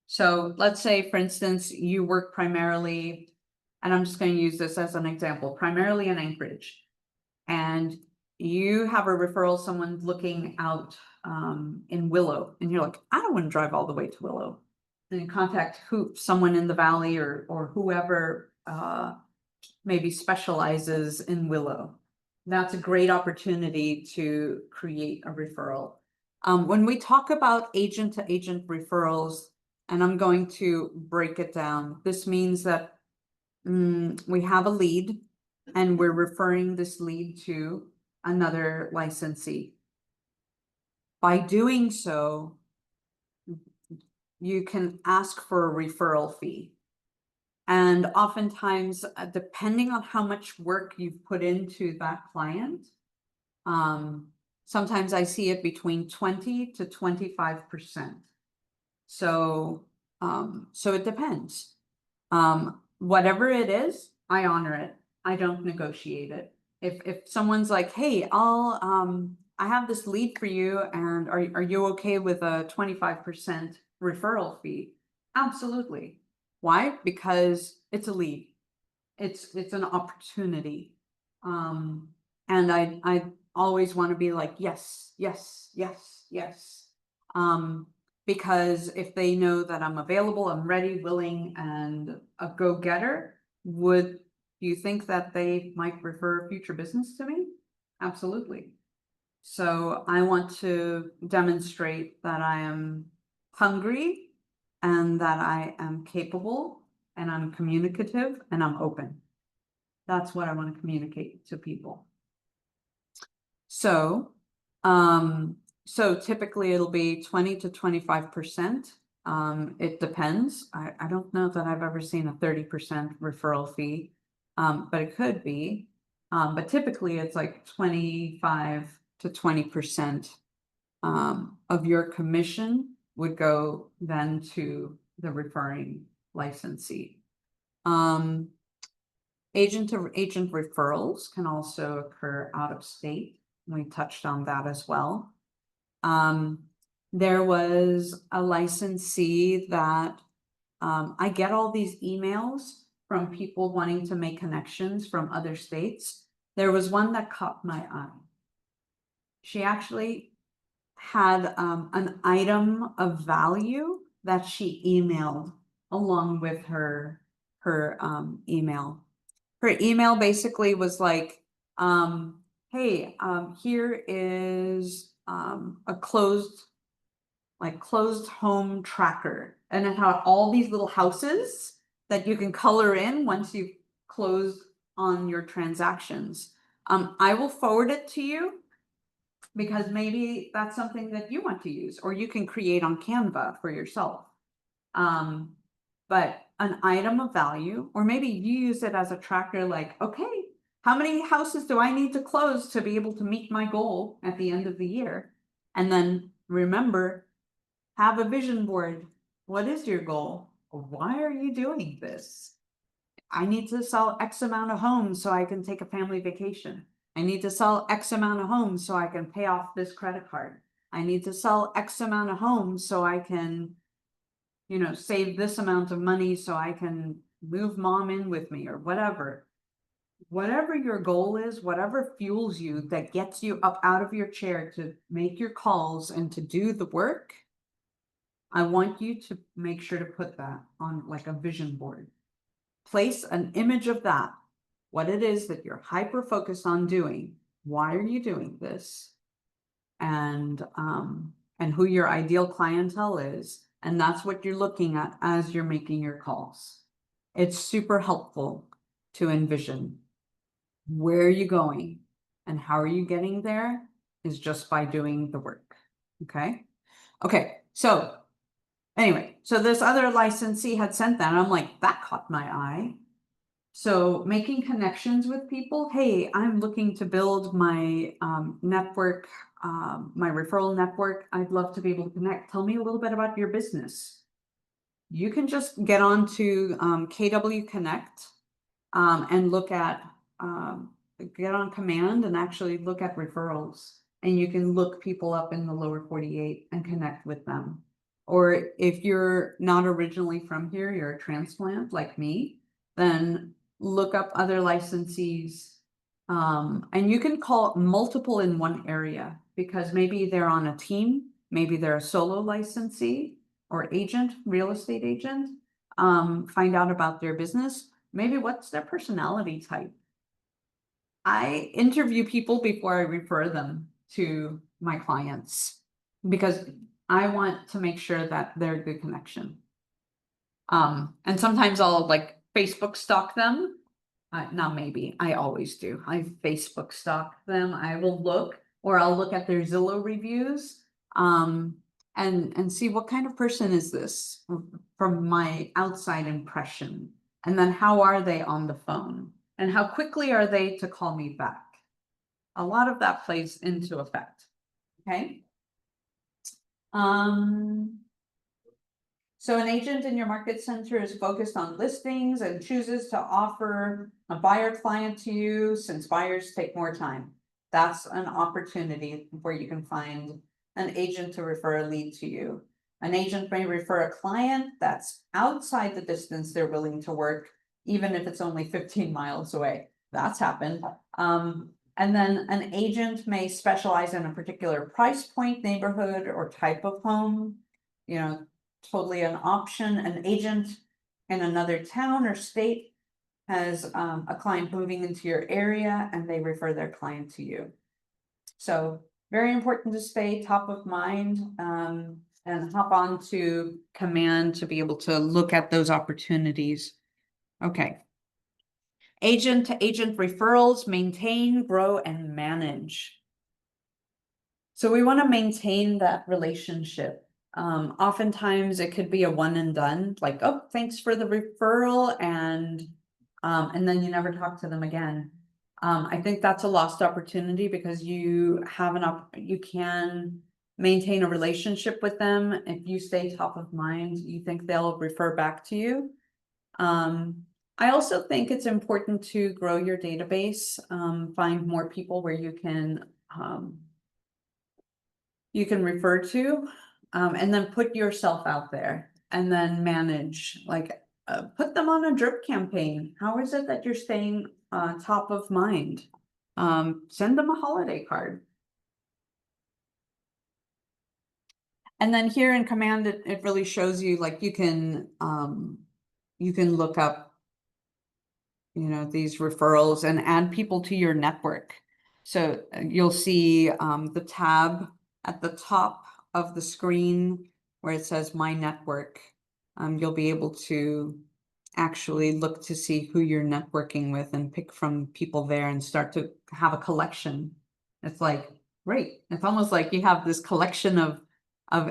So let's say, for instance, you work primarily, and I'm just going to use this as an example, primarily in Anchorage, and you have a referral, someone looking out in Willow, and you're like, I don't want to drive all the way to Willow. Then you contact someone in the valley or whoever maybe specializes in Willow. That's a great opportunity to create a referral. When we talk about agent to agent referrals, and I'm going to break it down, this means that we have a lead and we're referring this lead to another licensee. By doing so, you can ask for a referral fee. And oftentimes, depending on how much work you've put into that client, sometimes I see it between 20 to 25%. So, so it depends. Whatever it is, I honor it. I don't negotiate it. If someone's like, hey, I have this lead for you, and are you okay with a 25% referral fee? Absolutely. Why? Because it's a lead. It's an opportunity. And I always want to be like, yes, yes, yes, yes. Because if they know that I'm available, I'm ready, willing, and a go-getter, would you think that they might refer future business to me? Absolutely. So I want to demonstrate that I am hungry and that I am capable and I'm communicative and I'm open. That's what I want to communicate to people. So, so typically it'll be 20 to 25%. It depends. I don't know that I've ever seen a 30% referral fee, but it could be. But typically it's like 25 to 20% of your commission would go then to the referring licensee. Agent to agent referrals can also occur out of state. We touched on that as well. There was a licensee that I get all these emails from people wanting to make connections from other states. There was one that caught my eye. She actually had an item of value that she emailed along with her email. Her email basically was like, hey, here is a closed home tracker, and it had all these little houses that you can color in once you've closed on your transactions. I will forward it to you because maybe that's something that you want to use, or you can create on Canva for yourself. But an item of value, or maybe you use it as a tracker, like, okay, how many houses do I need to close to be able to meet my goal at the end of the year? And then remember, have a vision board. What is your goal? Why are you doing this? I need to sell X amount of homes so I can take a family vacation. I need to sell X amount of homes so I can pay off this credit card. I need to sell X amount of homes so I can, you know, save this amount of money so I can move mom in with me, or whatever. Whatever your goal is, whatever fuels you, that gets you up out of your chair to make your calls and to do the work, I want you to make sure to put that on like a vision board. Place an image of that, what it is that you're hyper focused on doing, why are you doing this, and who your ideal clientele is, and that's what you're looking at as you're making your calls. It's super helpful to envision where are you going and how are you getting there, is just by doing the work. Okay, so anyway, so this other licensee had sent that, and I'm like, that caught my eye. So making connections with people. Hey, I'm looking to build my network, my referral network. I'd love to be able to connect. Tell me a little bit about your business. You can just get on to KW Connect and look at, get on command and actually look at referrals. And you can look people up in the lower 48 and connect with them. Or if you're not originally from here, you're a transplant like me, then look up other licensees. And you can call multiple in one area, because maybe they're on a team, maybe they're a solo licensee or agent, real estate agent. Find out about their business. Maybe what's their personality type. I interview people before I refer them to my clients. because I want to make sure that they're a good connection. And sometimes I'll like Facebook stalk them. Not maybe, I always do. I Facebook stalk them. I will look, or I'll look at their Zillow reviews. And see what kind of person is this from my outside impression. And then how are they on the phone? And how quickly are they to call me back? A lot of that plays into effect. Okay. So an agent in your market center is focused on listings and chooses to offer a buyer client to you since buyers take more time. That's an opportunity where you can find an agent to refer a lead to you. An agent may refer a client that's outside the distance they're willing to work, even if it's only 15 miles away. That's happened. And then an agent may specialize in a particular price point, neighborhood, or type of home. You know, totally an option. An agent in another town or state has a client moving into your area and they refer their client to you. So very important to stay top of mind and hop on to Command to be able to look at those opportunities. Okay. Agent to agent referrals, maintain, grow, and manage. So we want to maintain that relationship. Oftentimes it could be a one and done, like, oh, thanks for the referral, and then you never talk to them again. I think that's a lost opportunity because you have you can maintain a relationship with them. If you stay top of mind, you think they'll refer back to you. I also think it's important to grow your database, find more people where you can refer to, and then put yourself out there and then manage, like put them on a drip campaign. How is it that you're staying top of mind? Send them a holiday card. And then here in Command, it really shows you, like, you can look up, you know, these referrals and add people to your network. So you'll see the tab at the top of the screen where it says My Network. You'll be able to actually look to see who you're networking with and pick from people there and start to have a collection. It's like, great. It's almost like you have this collection of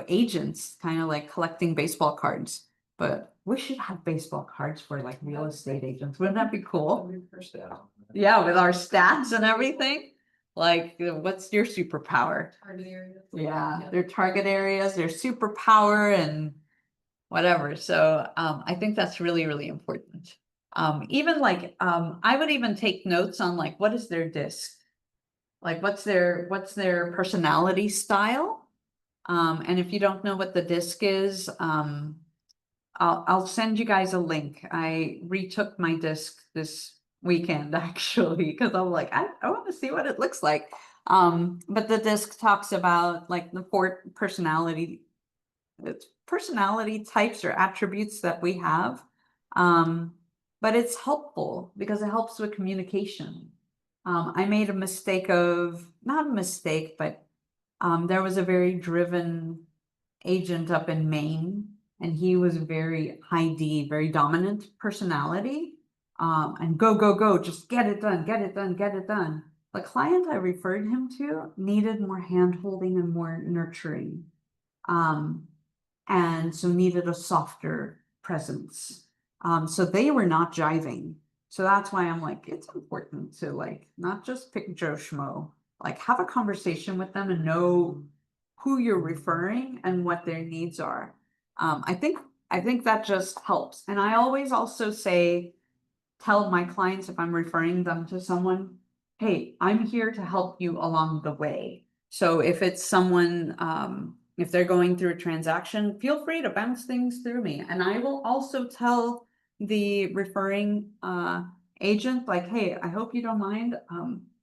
agents, kind of like collecting baseball cards. But we should have baseball cards for like real estate agents. Wouldn't that be cool? Yeah, with our stats and everything. Like, what's your superpower? Target areas. Yeah, their target areas, their superpower, and whatever. So I think that's really, really important. Even like I would even take notes on, like, what is their disc? Like, what's their personality style? And if you don't know what the disc is, I'll send you guys a link. I retook my disc this weekend actually, because I'm like, I want to see what it looks like. But the disc talks about like the 4 personality types or attributes that we have. But it's helpful because it helps with communication. I made a mistake not a mistake, but there was a very driven agent up in Maine, and he was very high D, very dominant personality. And go, just get it done, get it done, get it done. The client I referred him to needed more hand-holding and more nurturing. And so needed a softer presence. So they were not jiving. So that's why I'm like, it's important to like not just pick Joe Schmo, like have a conversation with them and know who you're referring and what their needs are. I think that just helps. And I always also tell my clients, if I'm referring them to someone, hey, I'm here to help you along the way. So if it's someone, if they're going through a transaction, feel free to bounce things through me. And I will also tell the referring agent, like, hey, I hope you don't mind.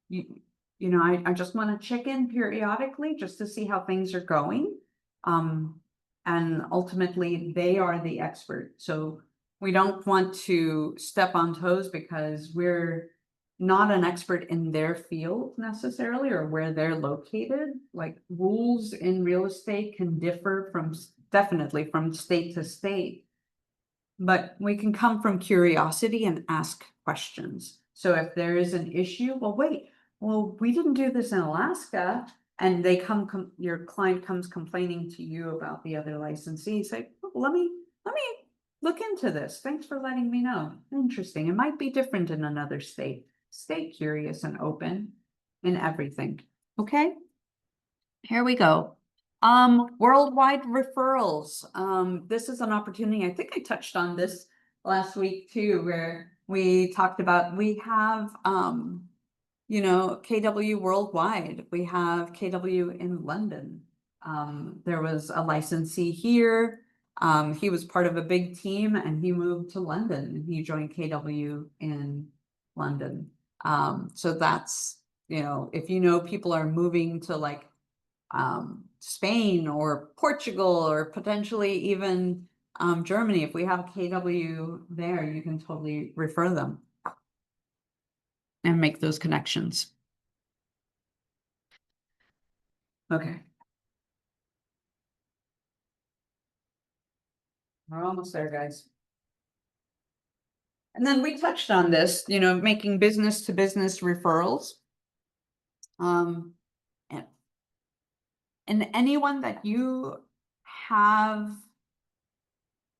You know, I just want to check in periodically just to see how things are going. And ultimately, they are the expert. So we don't want to step on toes because we're not an expert in their field necessarily or where they're located. Like rules in real estate can differ from definitely from state to state. But we can come from curiosity and ask questions. So if there is an issue, well, wait, well, we didn't do this in Alaska. And they your client comes complaining to you about the other licensee. Say, "Oh, let me look into this. Thanks for letting me know. Interesting. It might be different in another state. Stay curious and open in everything. Okay. Here we go. Worldwide referrals. This is an opportunity. I think I touched on this last week too, where we talked about we have you know, KW worldwide. We have KW in London. There was a licensee here. He was part of a big team and he moved to London and he joined KW in London. So that's, you know, if you know people are moving to like Spain or Portugal or potentially even Germany, if we have KW there, you can totally refer them and make those connections. Okay. We're almost there, guys. And then we touched on this, you know, making business to business referrals. And anyone that you have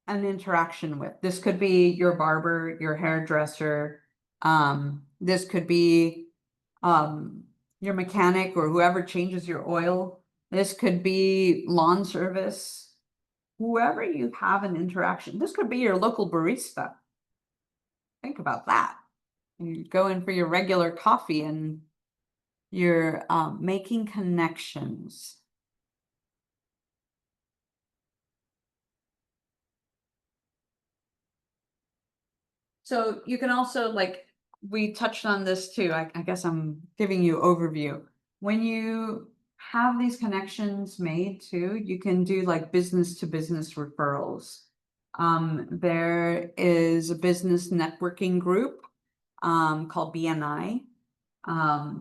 an interaction with. This could be your barber, your hairdresser. This could be your mechanic or whoever changes your oil. This could be lawn service. Whoever you have an interaction. This could be your local barista. Think about that. You go in for your regular coffee and you're making connections. So you can also, like, we touched on this too. I guess I'm giving you overview. When you have these connections made too, you can do like business to business referrals. There is a business networking group called BNI.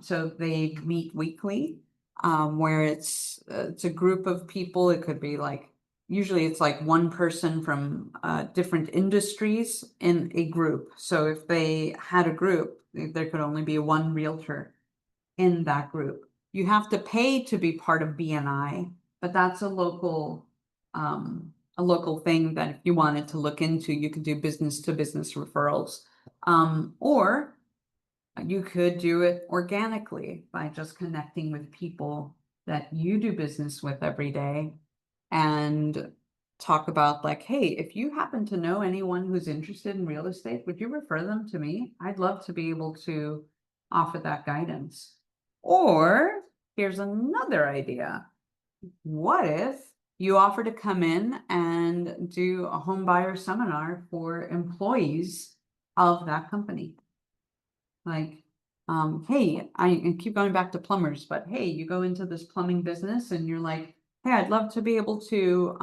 So they meet weekly, where it's a group of people. It could be like, usually it's like one person from different industries in a group. So if they had a group, there could only be one realtor in that group. You have to pay to be part of BNI, but that's a local thing that if you wanted to look into, you could do business to business referrals. Or you could do it organically by just connecting with people that you do business with every day and talk about like, hey, if you happen to know anyone who's interested in real estate, would you refer them to me? I'd love to be able to offer that guidance. Or here's another idea. What if you offer to come in and do a home buyer seminar for employees of that company? Like, hey, I keep going back to plumbers, but hey, you go into this plumbing business and you're like, hey, I'd love to be able to,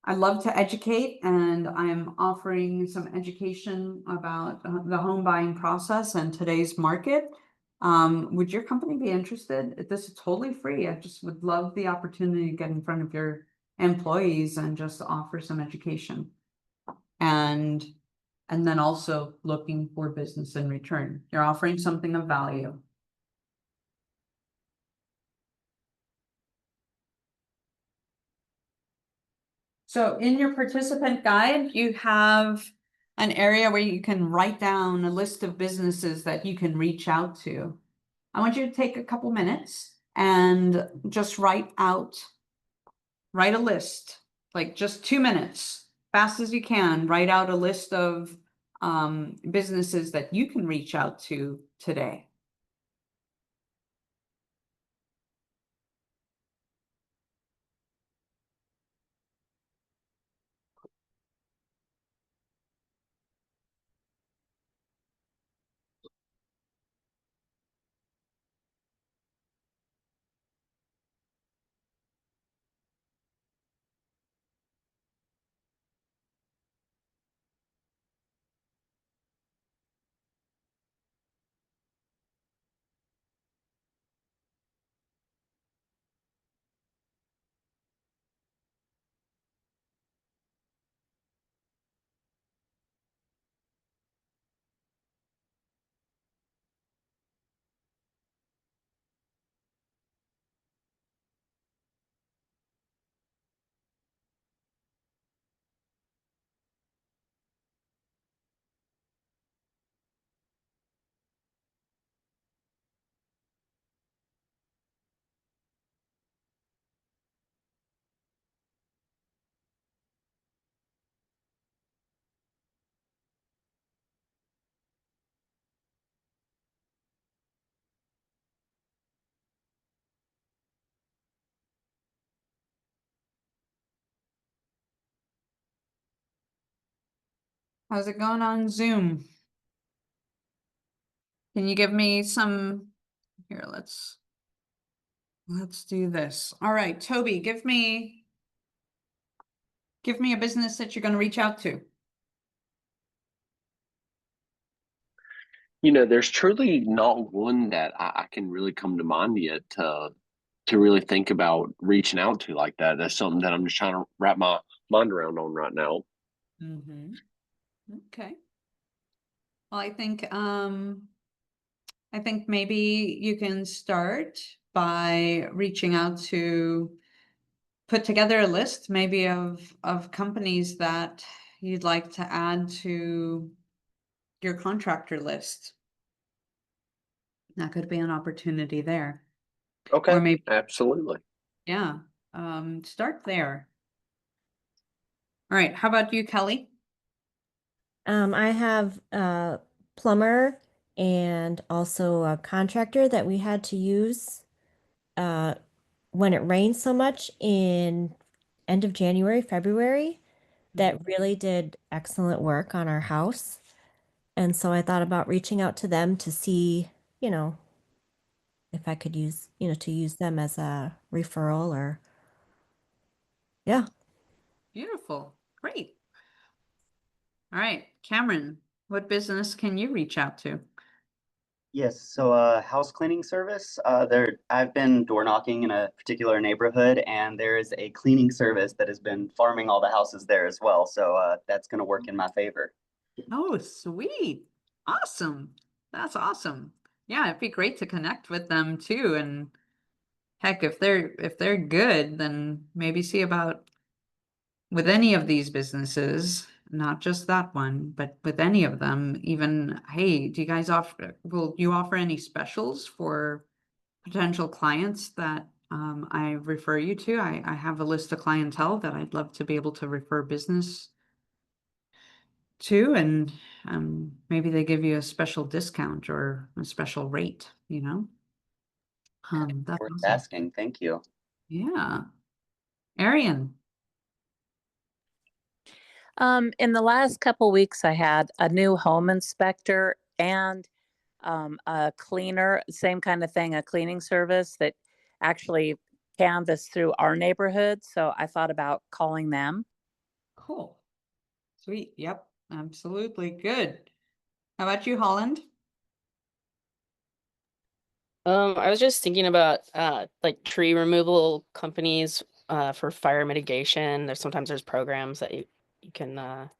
I'd love to educate, and I'm offering some education about the home buying process and today's market. Would your company be interested? This is totally free. I just would love the opportunity to get in front of your employees and just offer some education. And then also looking for business in return. You're offering something of value. So in your participant guide, you have an area where you can write down a list of businesses that you can reach out to. I want you to take a couple minutes and just write a list, like just 2 minutes, fast as you can, write out a list of businesses that you can reach out to today. How's it going on Zoom? Can you give me some, here, let's do this. All right, Toby, give me a business that you're going to reach out to. You know, there's truly not one that I can really come to mind yet to really think about reaching out to like that. That's something that I'm just trying to wrap my mind around on right now. Mm-hmm. Okay. Well, I think maybe you can start by reaching out to put together a list maybe of companies that you'd like to add to your contractor list. That could be an opportunity there. Okay, Or maybe, absolutely. yeah, start there. All right, how about you, Kelly? I have a plumber and also a contractor that we had to use when it rained so much in end of January, February, that really did excellent work on our house. And so I thought about reaching out to them to see, you know, if I could use, to use them as a referral or, yeah. Beautiful. Great. All right, Cameron, what business can you reach out to? Yes, so house cleaning service. I've been door knocking in a particular neighborhood, and there is a cleaning service that has been farming all the houses there as well. So that's going to work in my favor. Oh, sweet. Awesome. That's awesome. Yeah, it'd be great to connect with them too. And heck, if they're good, then maybe see about with any of these businesses, not just that one, but with any of them, even, hey, do you guys will you offer any specials for potential clients that I refer you to? I have a list of clientele that I'd love to be able to refer business to, and maybe they give you a special discount or a special rate, That's Worth awesome. asking. Thank you. Yeah. Arian. In the last couple weeks, I had a new home inspector and a cleaner, same kind of thing, a cleaning service that actually canvassed through our neighborhood. So I thought about calling them. Cool. Sweet. Yep. Absolutely. Good. How about you, Holland? I was just thinking about like tree removal companies for fire mitigation. There's programs that you can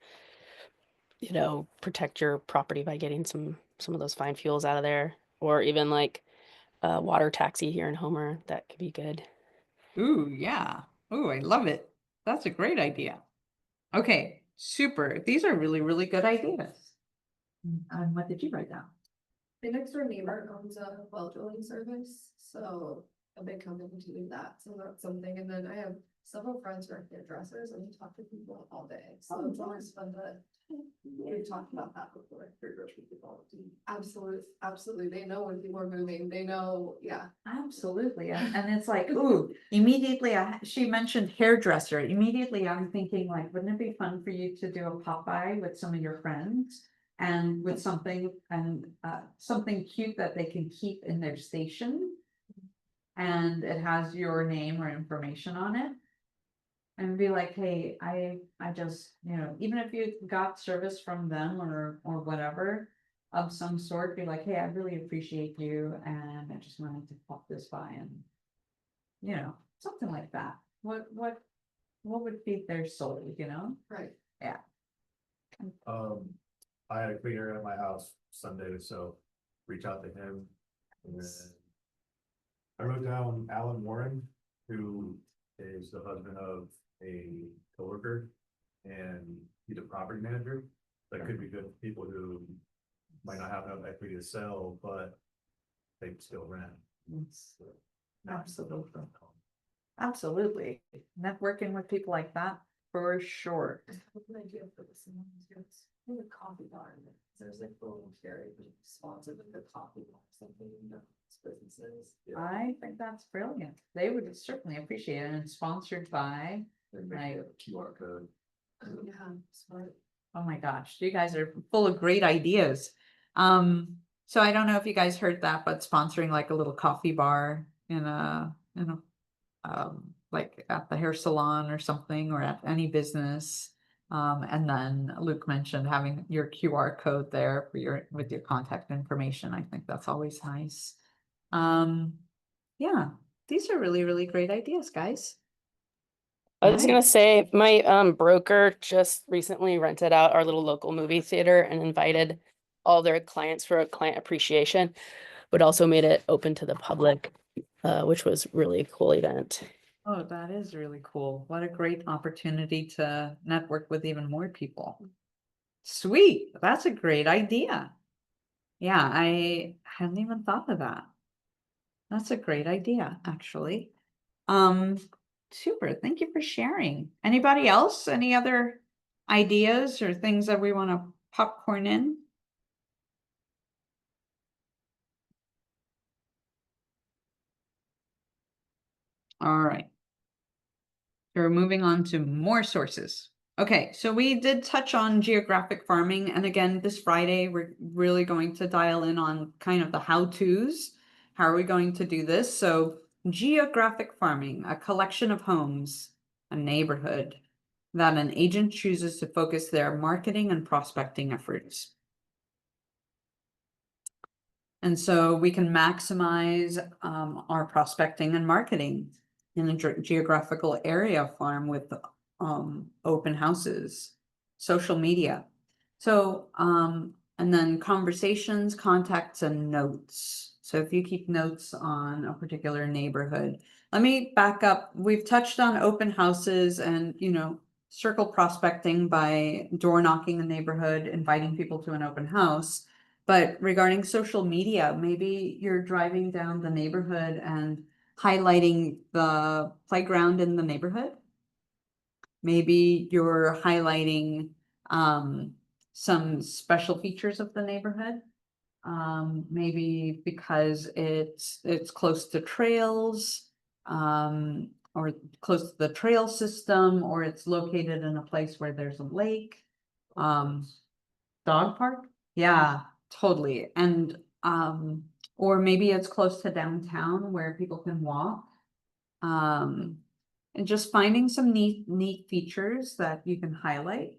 protect your property by getting some of those fine fuels out of there, or even like water taxi here in Homer. That could be good. Ooh, yeah. Ooh, I love it. That's a great idea. Okay, super. These are really, really good ideas. What did you write down? My next door neighbor owns a well drilling service, so a big company to do that, so that's something, and then I have several friends who are hairdressers and we talk to people all day, so it's always fun to. We've talked about that before. Absolutely, they know when people are moving, they know, yeah. Absolutely. And it's like, ooh, immediately, she mentioned hairdresser. Immediately, I'm thinking like, wouldn't it be fun for you to do a pop-by with some of your friends? And with something cute that they can keep in their station. And it has your name or information on it. And be like, hey, I just, even if you got service from them or whatever of some sort, be like, hey, I really appreciate you and I just wanted to pop this by and, something like that. What would feed their soul, Right. Yeah. I had a cleaner at my house Sunday, so reach out to him. And then I wrote down Alan Warren, who is the husband of a coworker, and he's a property manager. That could be good for people who might not have enough equity to sell, but they can still rent. Absolutely. Absolutely. Networking with people like that for sure. An idea for this in the coffee bar, there's like little very sponsored with the coffee bar, something, businesses. I think that's brilliant. They would certainly appreciate it, and sponsored by like QR code. Yeah, smart. Oh my gosh, you guys are full of great ideas. So I don't know if you guys heard that, but sponsoring like a little coffee bar like at the hair salon or something, or at any business. And then Luke mentioned having your QR code there for with your contact information. I think that's always nice. Yeah, these are really, really great ideas, guys. I was Nice. gonna say my broker just recently rented out our little local movie theater and invited all their clients for a client appreciation, but also made it open to the public, which was really a cool event. Oh, that is really cool. What a great opportunity to network with even more people. Sweet. That's a great idea. Yeah, I hadn't even thought of that. That's a great idea, actually. Super. Thank you for sharing. Anybody else? Any other ideas or things that we want to popcorn in? All right. We're moving on to more sources. Okay, so we did touch on geographic farming. And again, this Friday, we're really going to dial in on kind of the how-tos. How are we going to do this? So geographic farming, a collection of homes, a neighborhood that an agent chooses to focus their marketing and prospecting efforts. And so we can maximize our prospecting and marketing in a geographical area farm with open houses, social media. So, and then conversations, contacts, and notes. So if you keep notes on a particular neighborhood, let me back up. We've touched on open houses and, circle prospecting by door knocking the neighborhood, inviting people to an open house. But regarding social media, maybe you're driving down the neighborhood and highlighting the playground in the neighborhood. Maybe you're highlighting some special features of the neighborhood. Maybe because it's close to trails, or close to the trail system, or it's located in a place where there's a lake. Dog park? Yeah, totally. And or maybe it's close to downtown where people can walk. And just finding some neat features that you can highlight.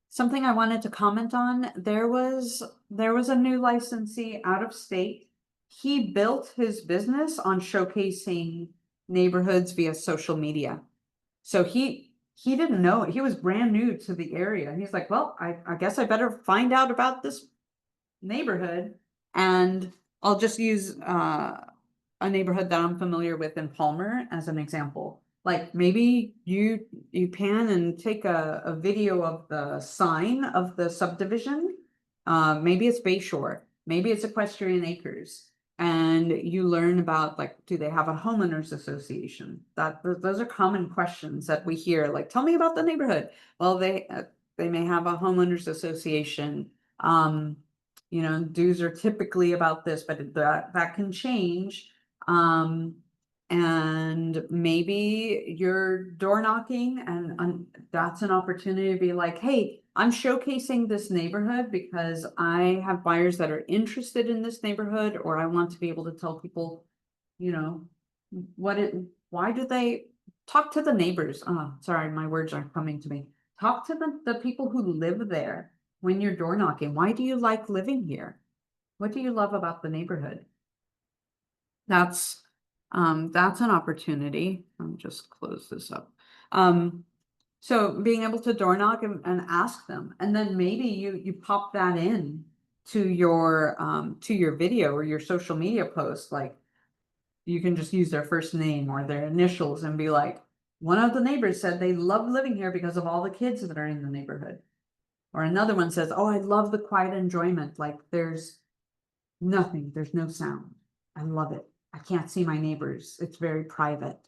Something I wanted to comment on, there was a new licensee out of state. He built his business on showcasing neighborhoods via social media. So he didn't know it. He was brand new to the area. He's like, well, I guess I better find out about this neighborhood. And I'll just use a neighborhood that I'm familiar with in Palmer as an example. Like maybe you pan and take a video of the sign of the subdivision. Maybe it's Bayshore, maybe it's Equestrian Acres. And you learn about, like, do they have a homeowners association? Those are common questions that we hear, like, tell me about the neighborhood. Well, they may have a homeowners association. Dues are typically about this, but that can change. And maybe you're door knocking and that's an opportunity to be like, hey, I'm showcasing this neighborhood because I have buyers that are interested in this neighborhood, or I want to be able to tell people, why do they talk to the neighbors? Sorry, my words aren't coming to me. Talk to the people who live there when you're door knocking. Why do you like living here? What do you love about the neighborhood? That's an opportunity. Let me just close this up. So being able to door knock and ask them, and then maybe you pop that in to your video or your social media post. Like you can just use their first name or their initials and be like, one of the neighbors said they love living here because of all the kids that are in the neighborhood. Or another one says, oh, I love the quiet enjoyment. Like there's nothing, there's no sound. I love it. I can't see my neighbors. It's very private.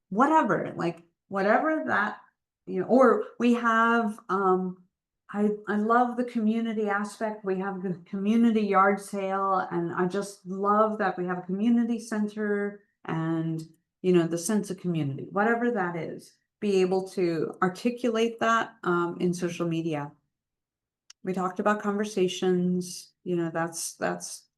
Whatever, like whatever that, or we have, I love the community aspect. We have the community yard sale, and I just love that we have a community center and, the sense of community, whatever that is. be able to articulate that in social media. We talked about conversations, you know, that's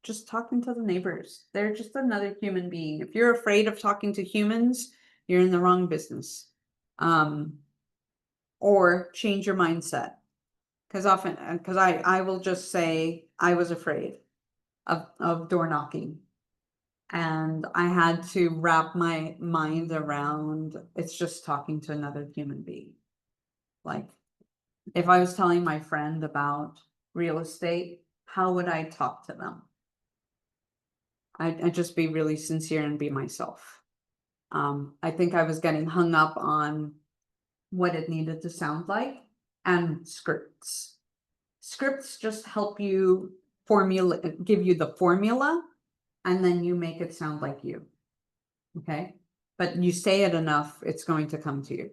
just talking to the neighbors. They're just another human being. If you're afraid of talking to humans, you're in the wrong business. Or change your mindset. Because I will just say I was afraid of door knocking. And I had to wrap my mind around it's just talking to another human being. Like, if I was telling my friend about real estate, how would I talk to them? I'd just be really sincere and be myself. I think I was getting hung up on what it needed to sound like and scripts. Scripts just help you give you the formula, and then you make it sound like you. Okay? But you say it enough, it's going to come to you.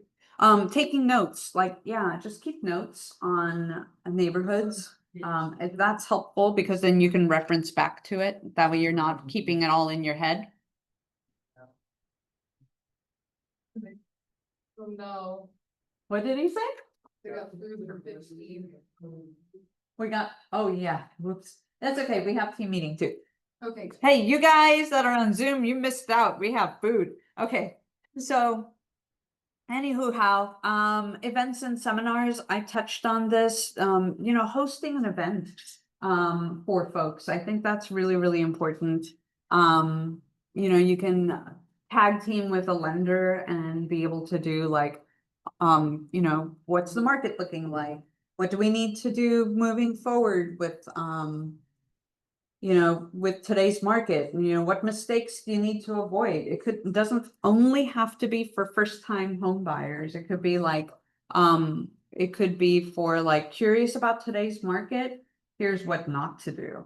Taking notes, like, yeah, just keep notes on neighborhoods. If that's helpful, because then you can reference back to it. That way you're not keeping it all in your head. Oh, no. What did he say? They got food for 15. Oh yeah, whoops. That's okay, we have team meeting too. Okay. Hey, you guys that are on Zoom, you missed out. We have food. Okay, so anywho, how events and seminars, I touched on this, you know, hosting an event for folks. I think that's really, really important. You know, you can tag team with a lender and be able to do like, you know, what's the market looking like? What do we need to do moving forward with you know, with today's market? You know, what mistakes do you need to avoid? It doesn't only have to be for first time home buyers. It could be like, it could be for like curious about today's market. Here's what not to do.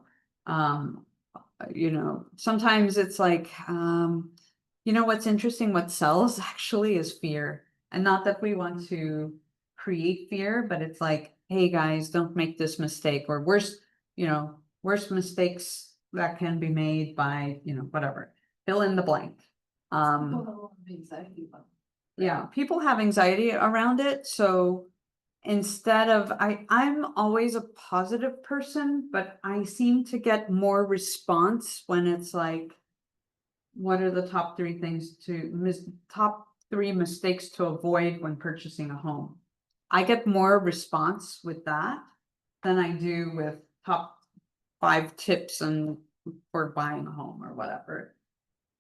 You know, sometimes it's like, you know, what's interesting, what sells actually is fear. And not that we want to create fear, but it's like, hey guys, don't make this mistake, or worst mistakes that can be made by, you know, whatever, fill in the blank. Yeah, people have anxiety around it. So instead of, I'm always a positive person, but I seem to get more response when it's like, what are the top three things top three mistakes to avoid when purchasing a home? I get more response with that than I do with top 5 tips for buying a home or whatever.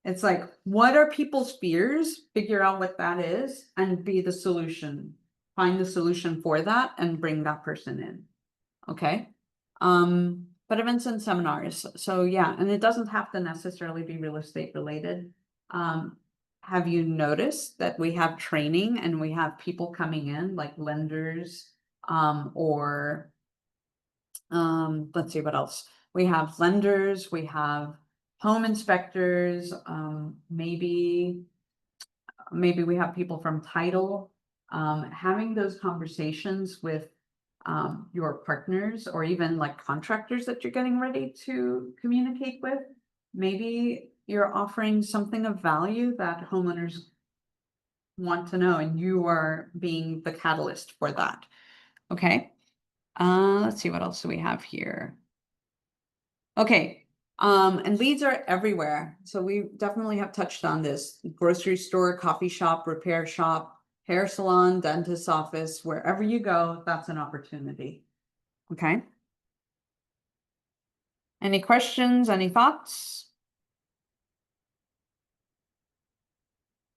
It's like, what are people's fears? Figure out what that is and be the solution. Find the solution for that and bring that person in. Okay. But events and seminars. So yeah, and it doesn't have to necessarily be real estate related. Have you noticed that we have training and we have people coming in like lenders, or let's see what else. We have lenders, we have home inspectors, maybe we have people from title, having those conversations with your partners or even like contractors that you're getting ready to communicate with. Maybe you're offering something of value that homeowners want to know, and you are being the catalyst for that. Okay. Let's see, what else do we have here? Okay. And leads are everywhere. So we definitely have touched on this. Grocery store, coffee shop, repair shop, hair salon, dentist's office, wherever you go, that's an opportunity. Okay. Any questions, any thoughts?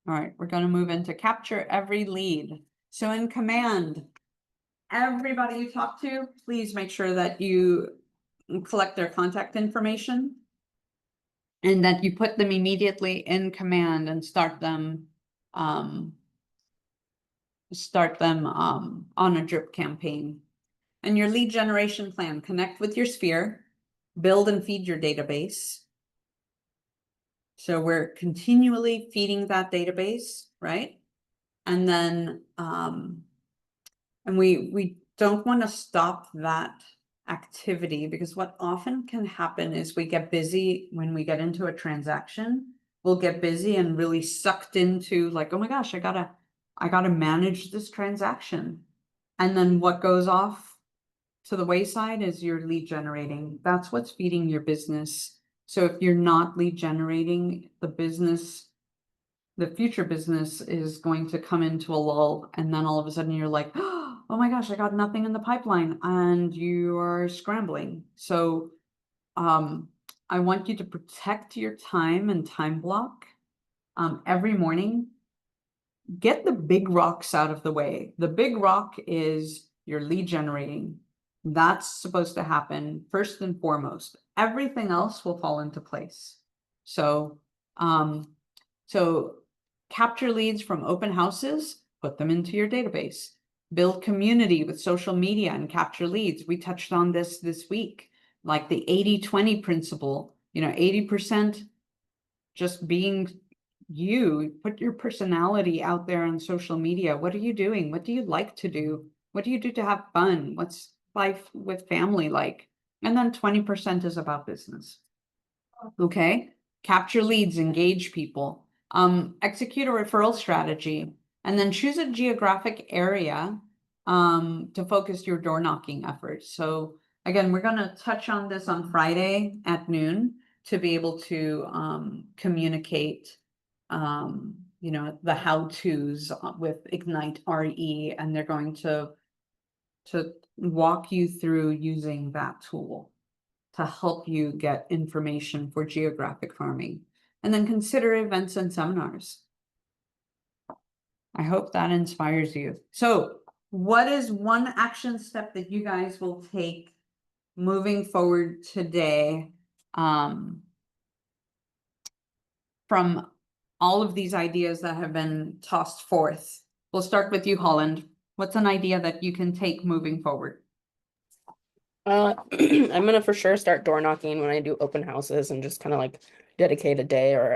All right, we're going to move into capture every lead. So in Command, everybody you talk to, please make sure that you collect their contact information and that you put them immediately in Command and start them on a drip campaign. And your lead generation plan, connect with your sphere, build and feed your database. So we're continually feeding that database, right? And then, and we don't want to stop that activity, because what often can happen is we get busy when we get into a transaction. We'll get busy and really sucked into like, oh my gosh, I gotta I gotta manage this transaction. And then what goes off to the wayside is your lead generating. That's what's feeding your business. So if you're not lead generating, the future business is going to come into a lull, and then all of a sudden you're like, oh my gosh, I got nothing in the pipeline, and you are scrambling. So I want you to protect your time and time block. Every morning, get the big rocks out of the way. The big rock is your lead generating. That's supposed to happen first and foremost. Everything else will fall into place. So, capture leads from open houses, put them into your database. Build community with social media and capture leads. We touched on this week, like the 80-20 principle, 80% just being you. Put your personality out there on social media. What are you doing? What do you like to do? What do you do to have fun? What's life with family like? And then 20% is about business. Okay, capture leads, engage people, execute a referral strategy, and then choose a geographic area to focus your door knocking efforts. So again, we're going to touch on this on Friday at noon to be able to communicate the how-tos with Ignite RE, and they're going to walk you through using that tool to help you get information for geographic farming. And then consider events and seminars. I hope that inspires you. So what is one action step that you guys will take moving forward today from all of these ideas that have been tossed forth? We'll start with you, Holland. What's an idea that you can take moving forward? I'm gonna for sure start door knocking when I do open houses and just kind of like dedicate a day or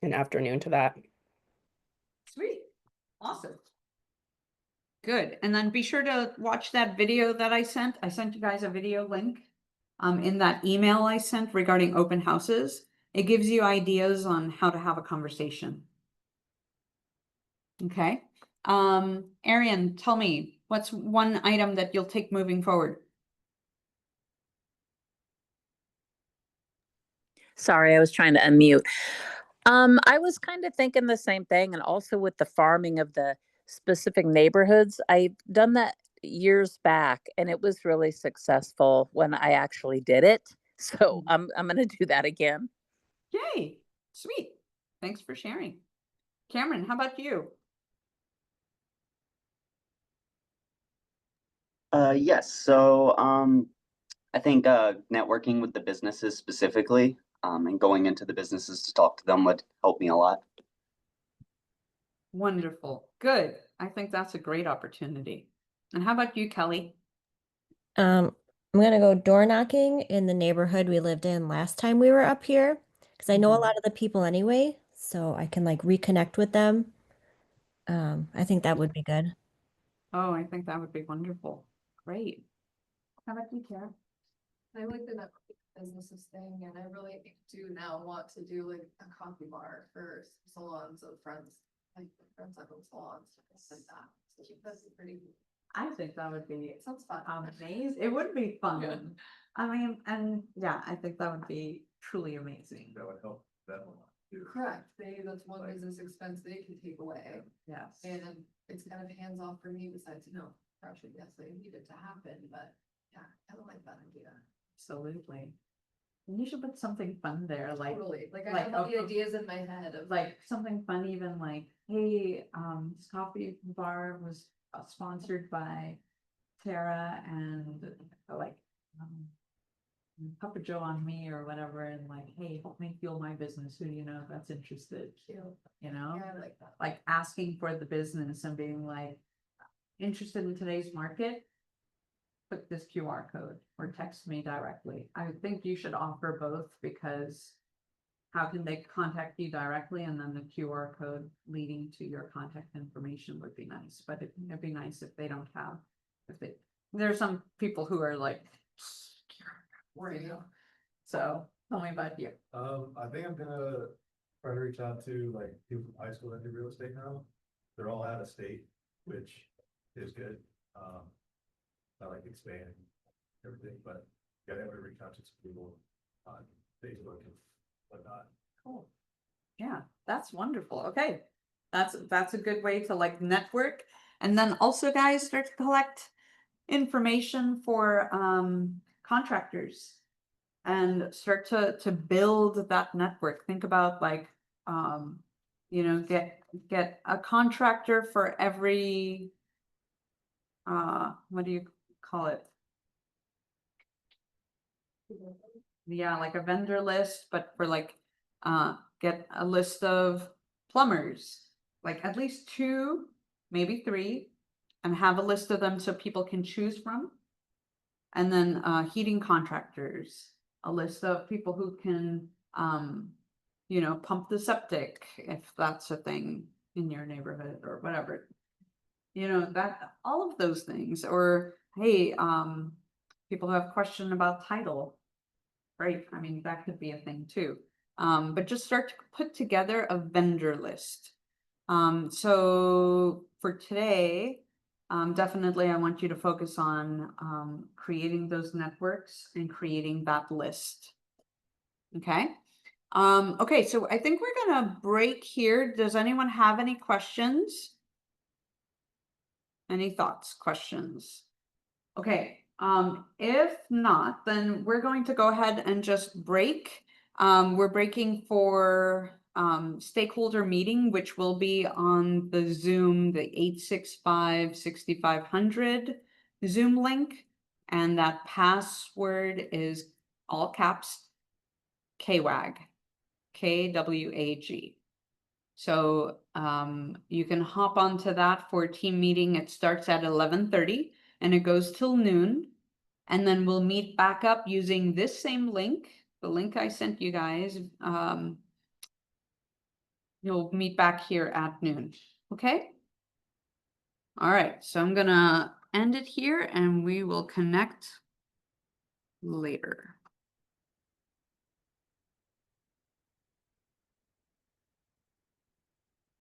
an afternoon to that. Sweet. Awesome. Good. And then be sure to watch that video that I sent. I sent you guys a video link in that email I sent regarding open houses. It gives you ideas on how to have a conversation. Okay. Arian, tell me, what's one item that you'll take moving forward? Sorry, I was trying to unmute. I was kind of thinking the same thing, and also with the farming of the specific neighborhoods. I've done that years back, and it was really successful when I actually did it. So I'm gonna do that again. Yay. Sweet. Thanks for sharing. Cameron, how about you? Yes. So I think networking with the businesses specifically, and going into the businesses to talk to them would help me a lot. Wonderful. Good. I think that's a great opportunity. And how about you, Kelly? I'm gonna go door knocking in the neighborhood we lived in last time we were up here, because I know a lot of the people anyway, so I can like reconnect with them. I think that would be good. Oh, I think that would be wonderful. Great. How about you, Tara? I like the networking businesses thing, and I really do now want to do like a coffee bar for salons of friends, like friends that own salons, like that. So that's pretty. I think that would be Sounds fun. amazing. It would be fun. I mean, and yeah, I think that would be truly amazing. That would help them a lot too. Correct. That's one business expense they can take away. Yes. And it's kind of hands off for me besides, actually, yes, I need it to happen, but yeah, I don't like that idea. Absolutely. And you should put something fun there, like Totally. Like I like have all the a- ideas in my head of like something fun, even like, hey, this coffee bar was sponsored by Tara and like Papa Joe on me or whatever, and like, hey, help me fuel my business. Who do you know that's interested? cute. You know, Yeah, I like that. like asking for the business and being like, interested in today's market? Click this QR code or text me directly. I think you should offer both, because how can they contact you directly, and then the QR code leading to your contact information would be nice, but it'd be nice if they don't have, there are some people who are like, Right. so tell me about you. I think I'm gonna try to reach out to like people from high school that do real estate now. they're all out of state, which is good. I like expanding everything, but you gotta ever reach out to some people on Facebook and whatnot. Cool. Yeah, that's wonderful. Okay. That's a good way to like network. And then also guys start to collect information for contractors and start to build that network. Think about like you know, get a contractor for every what do you call it? Yeah, like a vendor list, but for like get a list of plumbers, like at least 2, maybe 3, and have a list of them so people can choose from. And then heating contractors, a list of people who can you know, pump the septic if that's a thing in your neighborhood or whatever. You know, that all of those things. Or hey, people who have question about title. Right, I mean, that could be a thing too. But just start to put together a vendor list. So for today, definitely I want you to focus on creating those networks and creating that list. Okay. Okay, so I think we're gonna break here. Does anyone have any questions? Any thoughts, questions? Okay. If not, then we're going to go ahead and just break. We're breaking for stakeholder meeting, which will be on the Zoom, the 865-6500 Zoom link. And that password is all caps KWAG, KWAG. So you can hop onto that for a team meeting. It starts at 11:30 and it goes till noon. And then we'll meet back up using this same link, the link I sent you guys. You'll meet back here at noon. Okay. All right. So I'm gonna end it here and we will connect later.